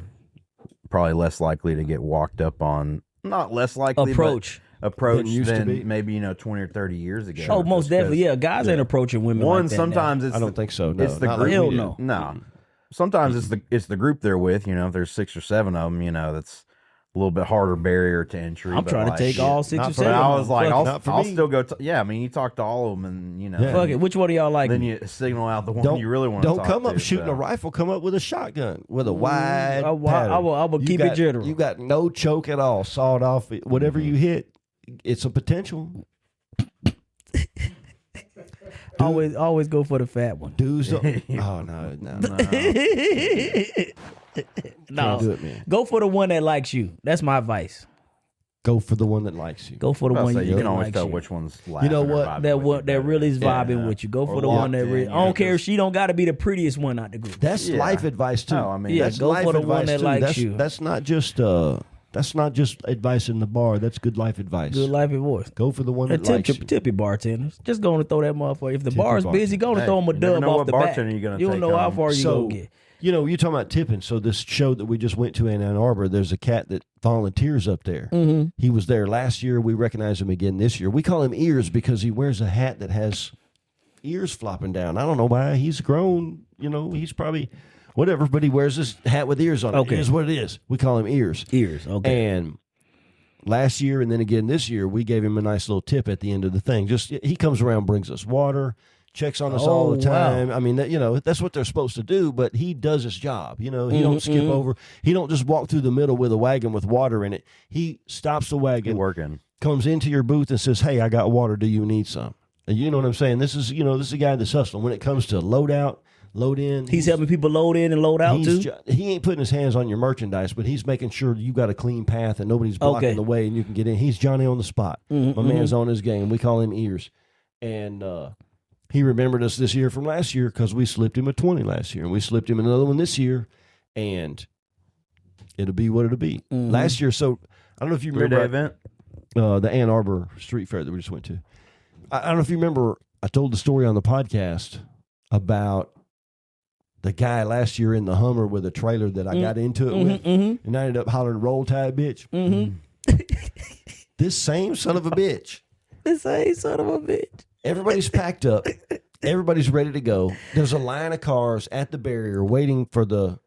probably less likely to get walked up on. Not less likely, Approach than used to be. maybe 20 or 30 years ago. Oh, most definitely. Yeah, guys ain't approaching women. One like that sometimes now. it's I don't think so. No, it's the not group. like we do. Hell no. No, sometimes it's the group they're with. If there's 6 or 7 of them, that's a little bit harder barrier to entry. I'm but trying to take shit. all 6 Not or for 7. But I was like, Not for I'll me. still go. Yeah, I mean, you talk to all of them, and Yeah. Fuck it. Which one of y'all like? then me? you signal out the one you really want to Don't talk come up to, shooting so. a rifle. Come up with a shotgun with a wide. I pattern. will You keep it got- general. You got no choke at all. Sawed off. Whatever you hit, it's a potential. Always go for the fat one. Dudes. Oh no. No, Can't do it, man. go for the one that likes you. That's my advice. Go for the one that likes you. Go for the I'll one say, you can always likes tell you. which one's laughing know or what? vibing That with one you that better. really is vibing Yeah. with you. Go Or for the one that locked really. in, I don't care if because- she don't got to be the prettiest one out the group. That's Yeah. life advice too. No, I mean, Yeah, that's go life for the one advice, that too. likes that's, you. That's not just advice in the bar. That's good life advice. Good life and voice. Go for the one And that likes you. tip your bartenders. Just going to throw that motherfucker. If the Tip bar's your busy, go to Hey, throw them a you never dub know off what the back. bartender you're gonna You don't take know how home. far you So, gonna get. you're talking about tipping. So this show that we just went to in Ann Arbor, there's a cat that volunteers up there. Mm-hmm. He was there last year. We recognize him again this year. We call him Ears because he wears a hat that has ears flopping down. I don't know why. He's grown. He's probably whatever, but he wears this hat with ears on it. Okay. Here's what it is. We call him Ears. Ears. Okay. And last year and then again this year, we gave him a nice little tip at the end of the thing. Just he comes around, brings us water, checks on us all the time. I mean, that's what they're supposed to do, but he does his job. He don't skip over. He don't just walk through the middle with a wagon with water in it. He stops the wagon, comes into your booth and says, "Hey, I got water. Do you need some?" And you know what I'm saying? This is a guy that's hustling. When it comes to load out, load in. He's helping people load in and load out too? He ain't putting his hands on your merchandise, but he's making sure you got a clean path and nobody's blocking the way and you can get in. He's Johnny on the spot. My man's on his game. We call him Ears. And he remembered us this year from last year because we slipped him a 20 last year. And we slipped him another one this year. And it'll be what it'll be. Last year, so I don't know if you remember. Event? The Ann Arbor Street Fair that we just went to. I don't know if you remember, I told the story on the podcast about the guy last year in the Hummer with a trailer that I got into it with, and I ended up hollering, "Roll Tide, bitch." This same son of a bitch. Everybody's packed up. Everybody's ready to go. There's a line of cars at the barrier waiting for the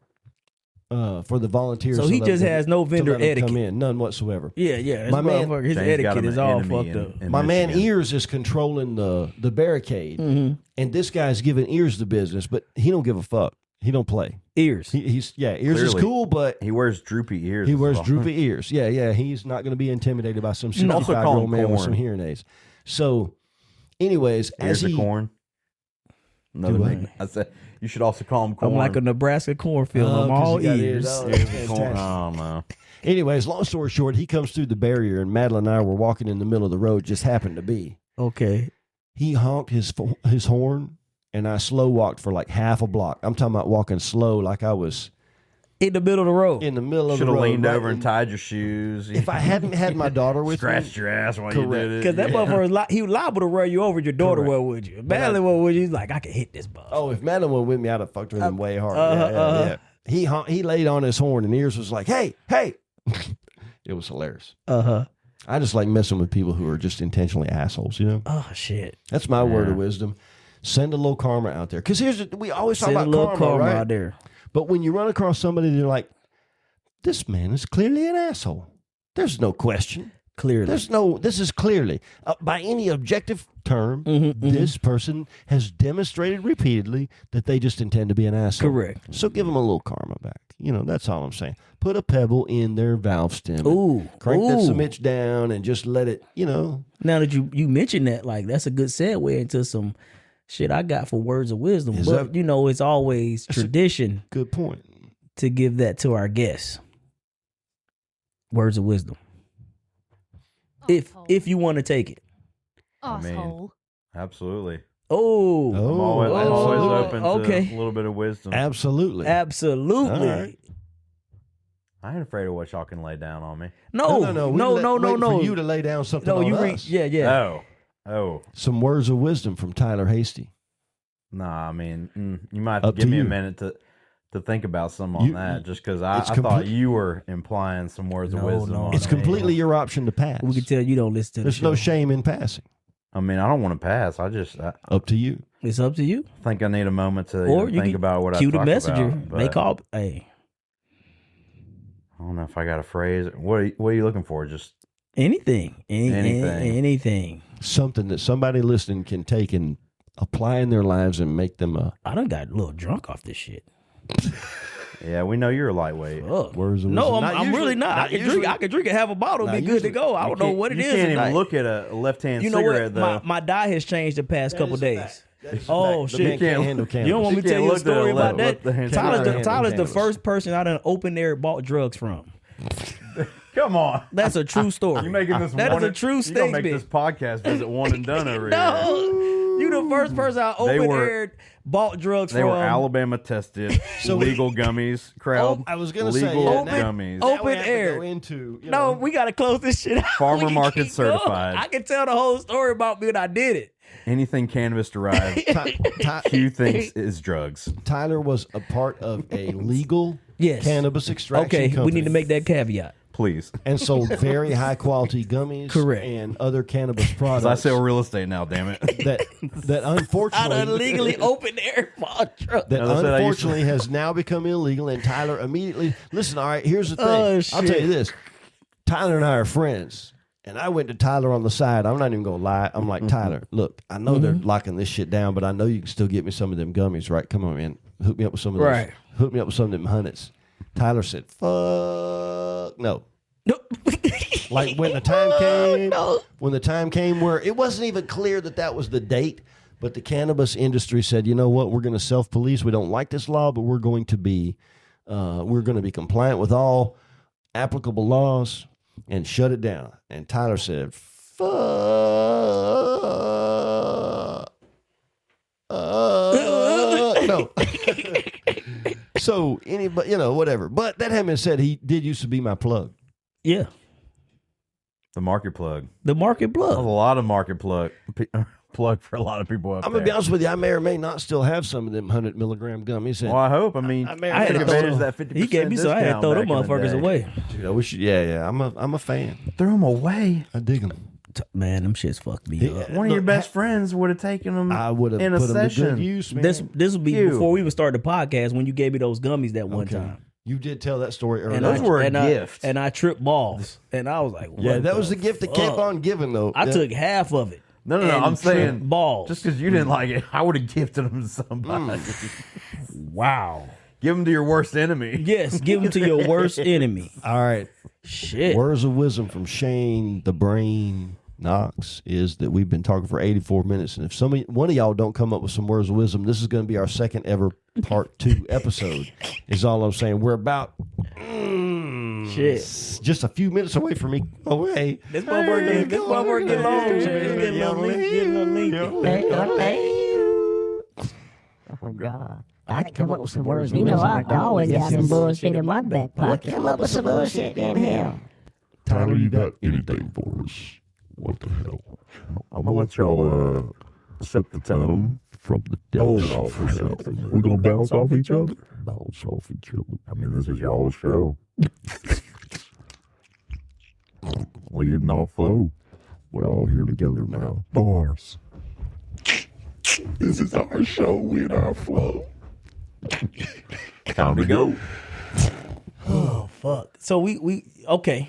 volunteers. So he just has no vendor etiquette. Come in, none whatsoever. Yeah. My man, his etiquette is all fucked up. My man Ears is controlling the barricade, and this guy's giving Ears the business, but he don't give a fuck. He don't play. Ears. Ears is cool, but he wears droopy ears. He wears droopy ears. Yeah. He's not going to be intimidated by some 65-year-old man with some hearing aids. So, anyways, ears of corn. I said you should also call him corn. I'm like a Nebraska cornfield. I'm all ears. Oh no. Anyways, long story short, he comes through the barrier, and Madeline and I were walking in the middle of the road. Just happened to be. Okay. He honked his horn, and I slow walked for like half a block. I'm talking about walking slow, like I was in the middle of the road. In the middle of the road. Should have leaned over and tied your shoes. If I hadn't had my daughter with scratched your ass while you did it. Because that motherfucker, he was liable to run you over. Your daughter would you? Madeline would you? He's like, I can hit this motherfucker. Oh, if Madeline was with me, I'd have fucked with him way hard. Yeah. He laid on his horn, and Ears was like, "Hey." It was hilarious. I just like messing with people who are just intentionally assholes, Oh, shit. That's my word of wisdom. Send a little karma out there. Because we always talk about karma, right? Out there. But when you run across somebody, they're like, this man is clearly an asshole. There's no question. Clearly. This is clearly, by any objective term, this person has demonstrated repeatedly that they just intend to be an asshole. Correct. So give them a little karma back. That's all I'm saying. Put a pebble in their valve stem. Ooh. Crank that switch down and just let it, Now that you mentioned that, like, that's a good segue into some shit I got for words of wisdom. It's always tradition. Good point. To give that to our guests. Words of wisdom. If you want to take it. Asshole. Absolutely. I'm always open to a little bit of wisdom. Absolutely. Right. I ain't afraid of what y'all can lay down on me. No. For you to lay down something on us. Yeah. Oh. Some words of wisdom from Tyler Hastie. Nah, I mean, you might have to give me a minute to think about some on that, just because I thought you were implying some words of wisdom. On it's completely your option to pass. We can tell you don't listen to There's no shame in passing. I mean, I don't want to pass. I up to you. It's up to you. I think I need a moment to think about what I talk about. Cue the messenger. They call. Hey. I don't know if I got a phrase. What are you looking for? Just anything. Anything. Something that somebody listening can take and apply in their lives and make them I done got a little drunk off this shit. Yeah, we know you're a lightweight. Words of no, wisdom. I'm really not. I can drink and have a bottle and be good to go. I don't know what it is. You can't even look at a left-hand cigarette, though. My diet has changed the past couple days. Oh, shit. You can't handle cannabis. You don't want me to tell you a story about that? Tyler's the first person I done open air bought drugs from. Come on. That's a true story. You making this that is a true statement. You gonna make this podcast visit one and done over here. You the first person I open-aired bought drugs from. They were Alabama tested, legal gummies, crowd. I was going to say, gummies. Open-air. No, we got to close this shit out. Farmer market certified. I can tell the whole story about me when I did it. Anything cannabis derived, Q thinks is drugs. Tyler was a part of a legal cannabis extraction company. We need to make that caveat. Please. And sold very high quality gummies. Correct. And other cannabis products. I sell real estate now, damn it. That unfortunately. Out of legally open air bought drugs. That unfortunately has now become illegal. And Tyler immediately. Listen, all right, here's the thing. I'll tell you this. Tyler and I are friends. And I went to Tyler on the side. I'm not even going to lie. I'm like, Tyler, look, I know they're locking this shit down, but I know you can still get me some of them gummies, right? Come on, man. Hook me up with some of those. Right. Hook me up with some of them hunnids. Tyler said, fuck no. Like when the time came where it wasn't even clear that was the date, but the cannabis industry said, you know what, we're going to self-police. We don't like this law, but we're going to be compliant with all applicable laws and shut it down. And Tyler said, fuck. No. So anybody, whatever. But that having been said, he did used to be my plug. Yeah. The market plug. The market plug. That was a lot of market plug for a lot of people up I'm there. going to be honest with you. I may or may not still have some of them 100 milligram gummies. Well, I hope. I mean, I had to advantage of that 50% He gave me so I had to throw them motherfuckers away. Dude, I wish. Yeah. I'm a fan. Throw them away. I dig them. Man, them shits fucked me up. One of your best friends would have taken them. I would have in put a them to session. good use, man. This would be before we even started the podcast when you gave me those gummies that one time. You did tell that story earlier. Those were a gift. And I tripped balls. And I was like, what that was the gift that kept on giving, though. I took half of it. No. I'm saying balls. just because you didn't like it, I would have gifted them to somebody. Wow. Give them to your worst enemy. Yes, give them to your worst enemy. All right. Shit. Words of wisdom from Shane, the Brain Knox, is that we've been talking for 84 minutes. And if one of y'all don't come up with some words of wisdom, this is going to be our second ever part 2 episode, is all I'm saying. We're about just a few minutes away from me. Away. This motherfucker get long. Get a little Oh, God. I can come up with some words. You know, I always got some bullshit in my back pocket. Come up with some bullshit, damn hell. Tyler, you got anything for us? What the hell? I'm gonna let y'all set the tone from the devil's office. We're gonna bounce off each other? Bounce off each other. I mean, this is y'all's show. Leading off flow. We're all here together now. Bars. This is our show in our flow. Time to go. Oh, fuck. So we okay.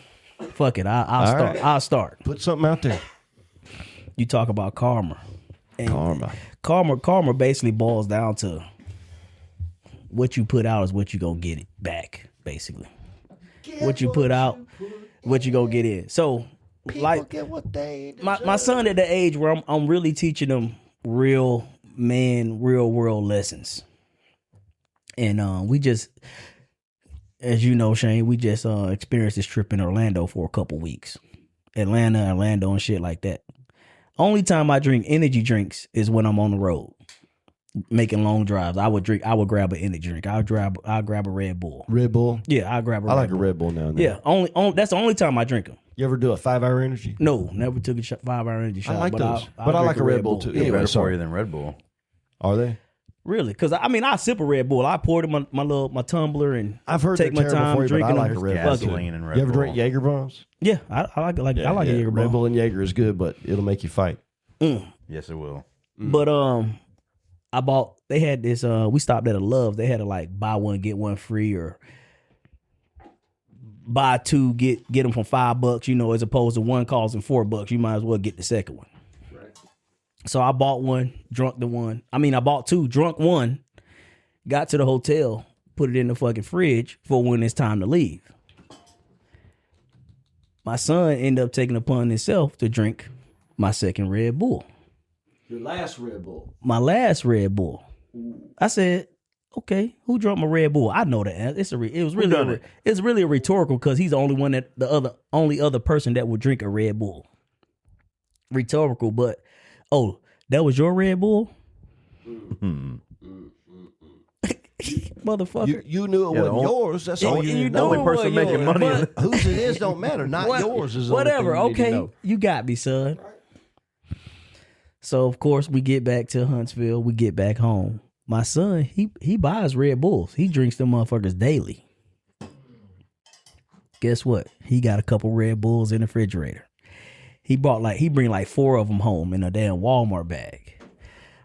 Fuck it. I'll start. Right. I'll start. Put something out there. You talk about karma. And Karma. Karma basically boils down to what you put out is what you gonna get it back, basically. What you put out, what you gonna get in. So like get what they my son at the age where I'm really teaching him real world lessons. And we just, as you know, Shane, we just experienced this trip in Orlando for a couple weeks. Atlanta, Orlando, and shit like that. Only time I drink energy drinks is when I'm on the road, making long drives. I would grab an energy drink. I'll grab a Red Bull. Red Bull? Yeah, I'll grab a I Red like Bull. a Red Bull now and then. Yeah, that's the only time I drink them. You ever do a 5-hour energy? No, never took a 5-hour energy shot. I like those. I'll But I drink like a Red Bull too. They're Anyway, better for sorry. you than Red Bull. Are they? Really? Because I sip a Red Bull. I pour it in my tumbler and I've heard take they're my terrible time for you, but I drinking like them. a Red Bull too. Gasoline and Red You ever Bull. drink Jaeger bombs? Yeah, I like a Jaeger Red bomb. Bull and Jaeger is good, but it'll make you fight. Yes, it will. But they had this we stopped at a Love's. They had to like buy one get one free or buy two get them for $5, you know, as opposed to one costing $4. You might as well get the second one. Right. So I bought one, drunk the one. I bought two, drunk one, got to the hotel, put it in the fucking fridge for when it's time to leave. My son ended up taking upon himself to drink my second Red Bull. Your last Red Bull. My last Red Bull. I said, okay, who drunk my Red Bull? I know the answer. It's really a rhetorical because he's the only one only other person that would drink a Red Bull. Rhetorical, but that was your Red Bull? Motherfucker. You knew it wasn't yours. That's all you The only person making money. Whose it is don't matter. Not yours is the whatever. only thing you need to Okay, know. you got me, son. So of course we get back to Huntsville. We get back home. My son, he buys Red Bulls. He drinks them motherfuckers daily. Guess what? He got a couple Red Bulls in the refrigerator. He bring like 4 of them home in a damn Walmart bag.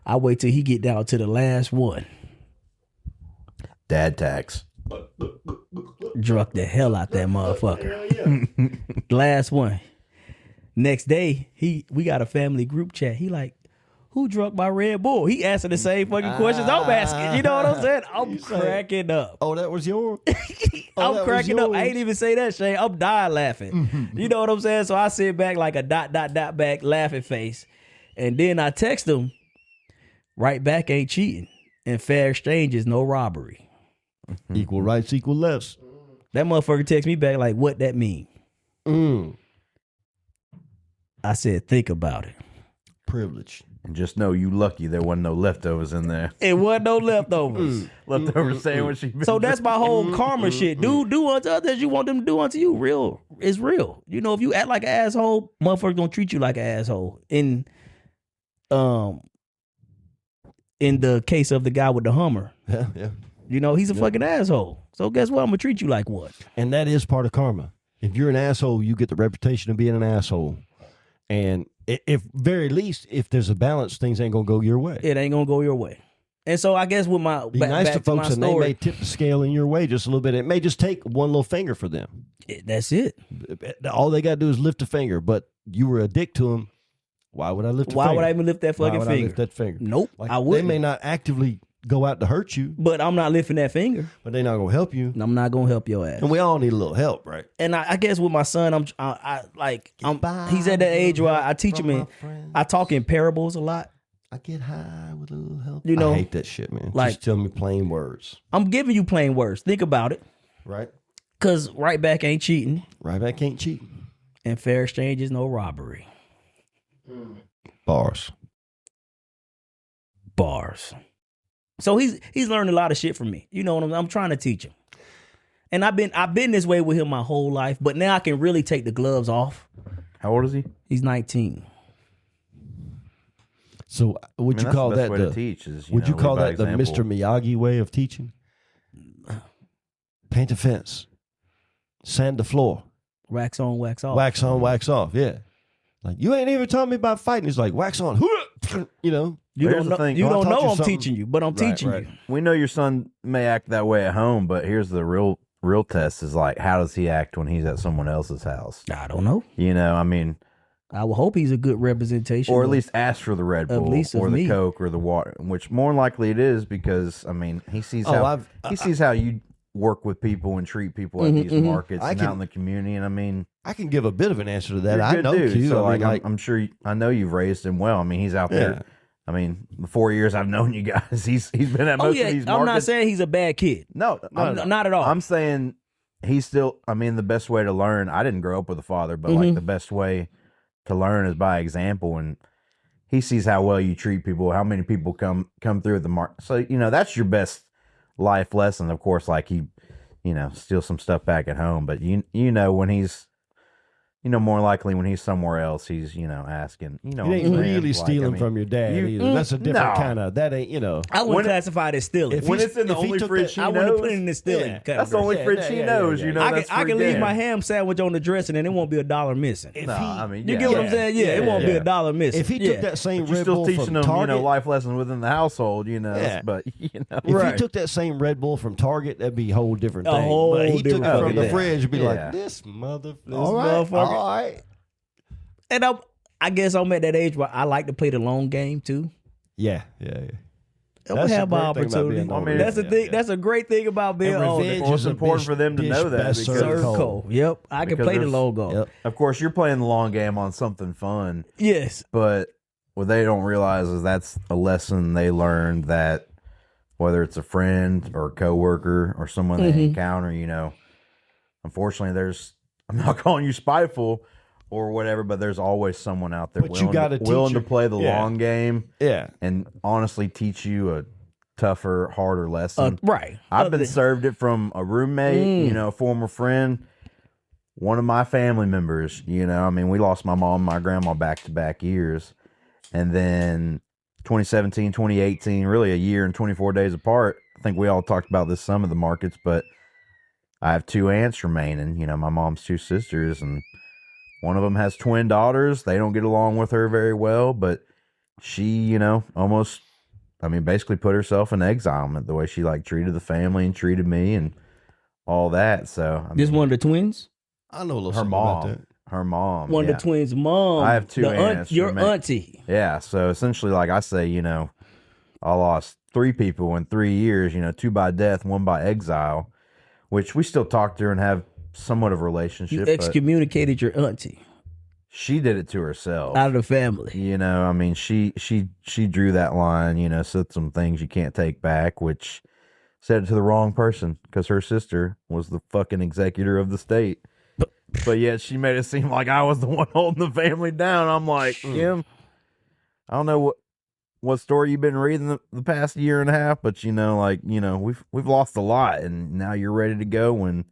I wait till he get down to the last one. Dad tax. Drunk the hell out that motherfucker. Last one. Next day, we got a family group chat. He like, who drunk my Red Bull? He answered the same fucking questions I'm asking. You know what I'm saying? I'm cracking up. Oh, that was yours? I'm cracking up. I ain't even say that, Shane. I'm dying laughing. You know what I'm saying? So I sit back like a ... back laughing face. And then I text him, right back ain't cheating. And fair exchange is no robbery. Equal rights, equal lefts. That motherfucker text me back like, what that mean? I said, think about it. Privilege. And just know you lucky there wasn't no leftovers in there. It wasn't no leftovers. Leftover sandwich. So that's my whole karma shit. Do unto others as you want them to do unto you. Real is real. You know, if you act like an asshole, motherfuckers gonna treat you like an asshole. In the case of the guy with the Hummer, Yeah. you know, he's a fucking asshole. So guess what? I'm gonna treat you like what? And that is part of karma. If you're an asshole, you get the reputation of being an asshole. And if very least, if there's a balance, things ain't gonna go your way. It ain't gonna go your way. And so I guess with my Be nice to folks, and they may tip the scale in your way just a little bit. It may just take one little finger for them. That's it. All they got to do is lift a finger. But you were a dick to them. Why would I lift a finger? Why would I even lift that fucking Why would finger? I lift that finger? Nope, Like, I wouldn't. They may not actively go out to hurt you, But I'm not lifting that finger. but they're not gonna help you. I'm not gonna help your ass. And we all need a little help, right? And I guess with my son, he's at that age where I teach him, I talk in parables a lot. I get high with a little help. You know, I hate that shit, man. like- Just tell me plain words, I'm giving you plain words. Think about it. right? Because right back ain't cheating, Right back ain't cheat. and fair exchange is no robbery. Bars. So he's learned a lot of shit from me. You know what I'm trying to teach him. And I've been this way with him my whole life, but now I can really take the gloves off. How old is he? He's 19. So would you call that way to teach? would you call that the example. Mr. Miyagi way of teaching? Paint a fence, sand the floor, Wax on, wax off. wax on, wax off. Yeah, like you ain't even taught me about fighting. It's like wax on, you know. You Here's don't the know, thing. you Oh, I don't taught know you I'm something. teaching you, but I'm teaching right. you. We know your son may act that way at home, but here's the real test: is like, how does he act when he's at someone else's house? I don't know. You know, I mean, I will hope he's a good representation. or at of- least ask for the Red Bull, least of or the me. Coke, or the water, which more than likely it is, because I mean, he sees Oh, how he sees how you work with people and treat people at these markets and out in the community, and I mean, I can give a bit of an answer to that. you're a I good know dude. Q. So I mean, like, I'm sure I know you've raised him well. I mean, he's out there. I mean, the 4 years I've known you guys, he's been at most of these markets. I'm not saying he's a bad kid. No, Not at all. I'm saying he's still. I mean, the best way to learn. I didn't grow up with a father, but like the best way to learn is by example. And he sees how well you treat people, how many people come through at the market. So you know that's your best life lesson. Of course, like he, you know, steals some stuff back at home, but you know when he's. You know, more likely when he's somewhere else, he's, you know, asking, you know. you ain't really stealing from your dad either. That's a different kind of, that ain't, you know. I wouldn't classify it as stealing. When it's in the only fridge she I knows. wouldn't put it in the stealing. Yeah, That's the only fridge she knows, you know. I that's can free leave game. my ham sandwich on the dressing and it won't be $1 missing. No, I mean, You get what I'm saying? Yeah, it won't be $1 missing. If he took that same But you're Red still Bull teaching from them, Target, you know, life lessons within the household, you know. Yeah. But you know, if Right. he took that same Red Bull from Target, that'd be a whole different A thing. whole But he took it different from the thing. fridge and be Yeah. like, this motherfucker. motherfucker. All right. And I guess I'm at that age where I like to play the long game too. Yeah. I'm That's gonna a have my great thing about being opportunity. older. That's the Yeah, thing. yeah. That's a great thing about being And older. revenge Well, it's is a important dish- for them to dish know that best because- served Serve cold. cold. Yep, I can Because play the there's- long game. Yep. of course, you're playing the long game on something fun, Yes, but what they don't realize is that's a lesson they learned, that whether it's a friend or a coworker or someone they encounter, you know, unfortunately, I'm not calling you spiteful or whatever, but there's always someone out there But you gotta teach willing to your- play the yeah. long game Yeah. and honestly teach you a tougher, harder lesson. right. I've been served it from a roommate, you know, a former friend, one of my family members, you know. I mean, we lost my mom and my grandma back-to-back years. And then 2017, 2018, really a year and 24 days apart. I think we all talked about this some of the markets, but I have 2 aunts remaining, you know, my mom's 2 sisters, and one of them has twin daughters. They don't get along with her very well, but she, you know, almost, I mean, basically put herself in exile, the way she like treated the family and treated me and all that. So I This mean, one of the twins. I know a little her something about mom, that. her mom. One of the twins' mom. I have two aunts. Your auntie. Yeah. So essentially, like I say, I lost 3 people in 3 years, 2 by death, 1 by exile, which we still talk to her and have somewhat of a relationship. You excommunicated your auntie. She did it to herself. Out of the family. She drew that line, said some things you can't take back, which said it to the wrong person because her sister was the fucking executor of the state. But yet she made it seem like I was the one holding the family down. I'm like, Kim, I don't know what story you've been reading the past year and a half, but we've lost a lot, and now you're ready to go when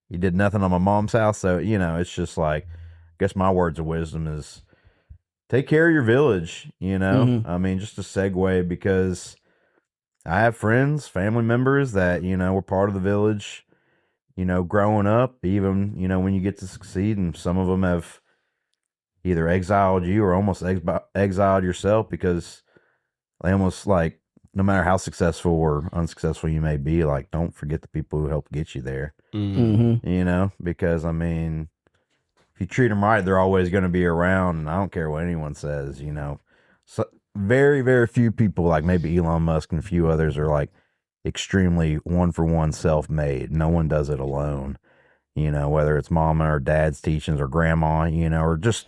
you did nothing on my mom's house. So it's just like, I guess my words of wisdom is take care of your village. Just a segue, because I have friends, family members that were part of the village. Growing up, even when you get to succeed, and some of them have either exiled you or almost exiled yourself, because they almost, like, no matter how successful or unsuccessful you may be, like, don't forget the people who helped get you there. Because if you treat them right, they're always going to be around, and I don't care what anyone says. So very, very few people, like maybe Elon Musk and a few others, are like extremely one-for-one self-made. No one does it alone. Whether it's mama or dad's teachings or grandma, or just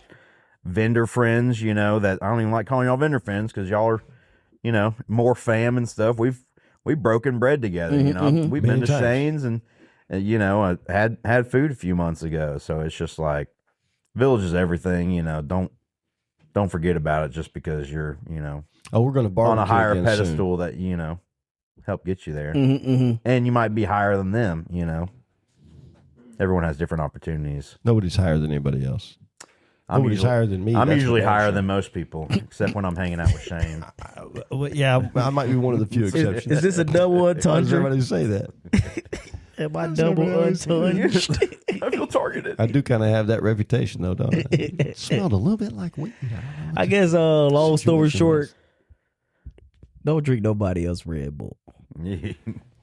vendor friends, that I don't even like calling y'all vendor friends, because y'all are, more fam and stuff. We've broken bread together. We've been to Shane's and I had food a few months ago. So it's just like, village is everything. Don't forget about it just because you're we're gonna on a higher soon. pedestal that help get you there, and you might be higher than them. Everyone has different opportunities. Nobody's higher than anybody else. Nobody's higher than me. I'm usually higher than most people, except when I'm hanging out with Shane. Yeah, I might be one of the few exceptions. Is this a double Why does entendre? everybody say that? Am I double entendre? I feel targeted. I do kind of have that reputation, though, don't I? It smelled a little bit like weed. I guess, long story short, don't drink nobody else Red Bull.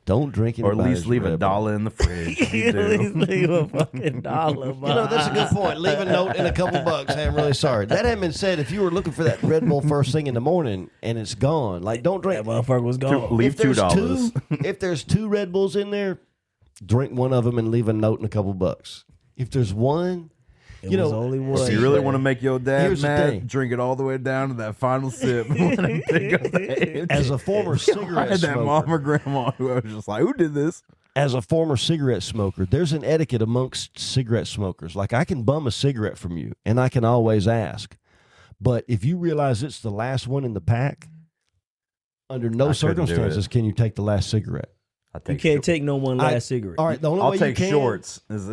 Don't drink it, or at least leave $1 in the fridge. If you do. At least leave a fucking $1. That's a good point. Leave a note and a couple bucks. Hey, I'm really sorry. That having been said, if you were looking for that Red Bull first thing in the morning and it's gone, like, don't drink. That motherfucker was gone. Leave $2. If there's 2 Red Bulls in there, drink one of them and leave a note and a couple bucks. If there's one, It was only one. If you really want to make your dad Here's the thing. mad, drink it all the way down to that final sip. Let him pick up the edge. as a former I cigarette had that smoker, mom or grandma who I was just like, who did this? as a former cigarette smoker, there's an etiquette amongst cigarette smokers. Like, I can bum a cigarette from you, and I can always ask. But if you realize it's the last one in the pack, under no circumstances can you take the last cigarette. You can't take no one last cigarette. All right, the only I'll way take you can, shorts. Is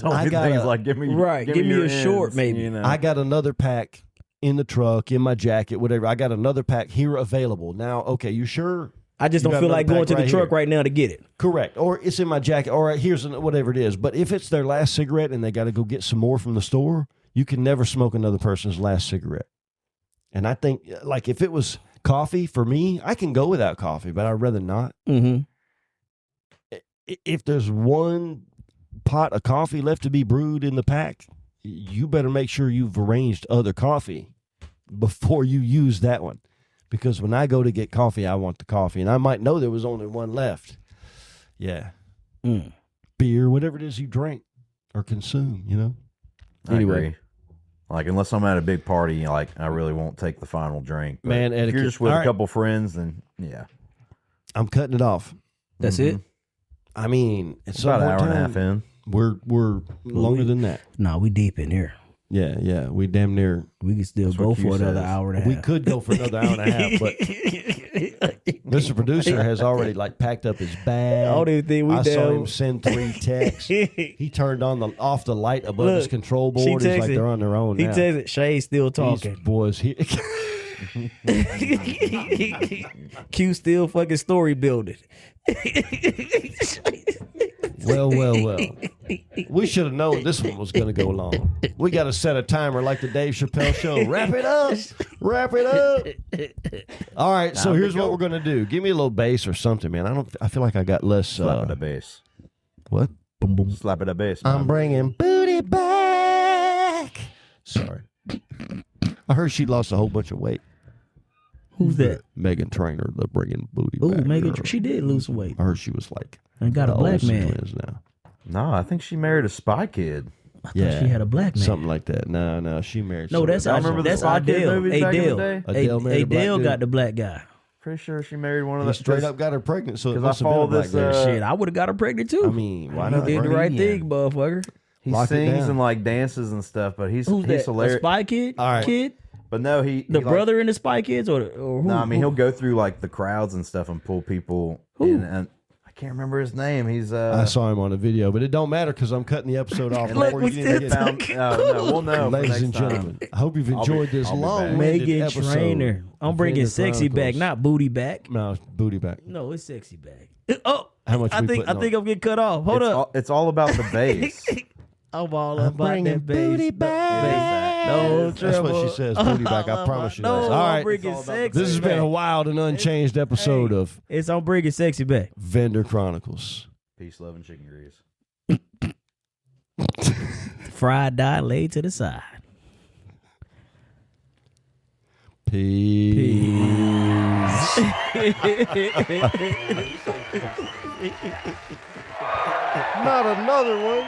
only gotta- things like give me me your a short, ends, maybe. I got another pack in the truck, in my jacket, whatever. I got another pack here available. Now, okay, you sure? I just You don't got feel like another going to pack the truck here. right now to get it. Correct. Or it's in my jacket. All right, here's whatever it is. But if it's their last cigarette and they got to go get some more from the store, you can never smoke another person's last cigarette. And I think, like, if it was coffee for me, I can go without coffee, but I'd rather not. Mm-hmm. If there's one pot of coffee left to be brewed in the pack, you better make sure you've arranged other coffee before you use that one. Because when I go to get coffee, I want the coffee. And I might know there was only one left. Yeah. Beer, whatever it is you drink or consume, I agree. Like, unless I'm at a big party, like, I really won't take the final drink. But Man, if etiquette. you're just with All a right. couple friends, then yeah. I'm cutting it off. That's it? I mean, it's About an hour and a half in. We're longer than that. No, we deep in here. Yeah. We damn near. We can still That's go what Q for another says. hour and a half. We could go for another hour and a half, but Mr. Producer has already packed up his bag. I don't even think we I saw down. him send 3 texts. He turned off the light above his Look, control she board. He's like texted- they're on their own He now. texted Shay's still talking. These boys here. Q still fucking story building. Well. We should have known this one was going to go long. We got to set a timer like the Dave Chappelle show. Wrap it up. All right, so here's what we're going to do. Give me a little bass or something, man. I feel like I got less. Slap it a bass. What? Slap it a bass. I'm bringing booty back. Sorry. I heard she lost a whole bunch of weight. Who's that? Megan Trainor, the bringing booty Ooh, back Megan, girl. she did lose some weight. I heard she was like And got a the black Olsen man. twins now. No, I think she married a spy kid. I thought she had a black man. Something like that. No, she married. No, that's Y'all remember the that's Spy Kid Adele. movies back in the Adele. day? Adele married a black Adele dude? got the black guy. Pretty sure she married one of He the straight up got her pregnant, so it 'cause I must have been a follow black this, dude. Shit, I would have got her pregnant too. I mean, why you not? did the bro? right Yeah. thing, motherfucker. He Lock it sings down. and like dances and stuff, but he's Who's that? hilarious. A Spy Kid? All right. Kid? But no, he The like- brother in the Spy Kids, or who? No, I mean he'll go through like the crowds and stuff and pull people in. And I can't remember his name. He's I saw him on a video, but it don't matter because I'm cutting the episode off Look, before we you even still get no, we'll know. for Ladies next and time. gentlemen, I hope you've enjoyed this I'll be back. long-winded Megan episode. Trainor. I'm of bringing Vendor sexy back, Chronicles. not booty back. No, it's booty back. No, it's sexy back. Oh, How much I we think putting on? I'm getting cut off. Hold up. It's all about the bass. I'm all I'm about bringing that bass. booty back. No That's what she says, booty back. I promise you. No, All I'm right, bringing sexy this has been a wild and unchanged episode of It's I'm bringing sexy back. Vendor Chronicles. Peace, love, and chicken grease. Fried dye laid to the side. Peace. Not another one.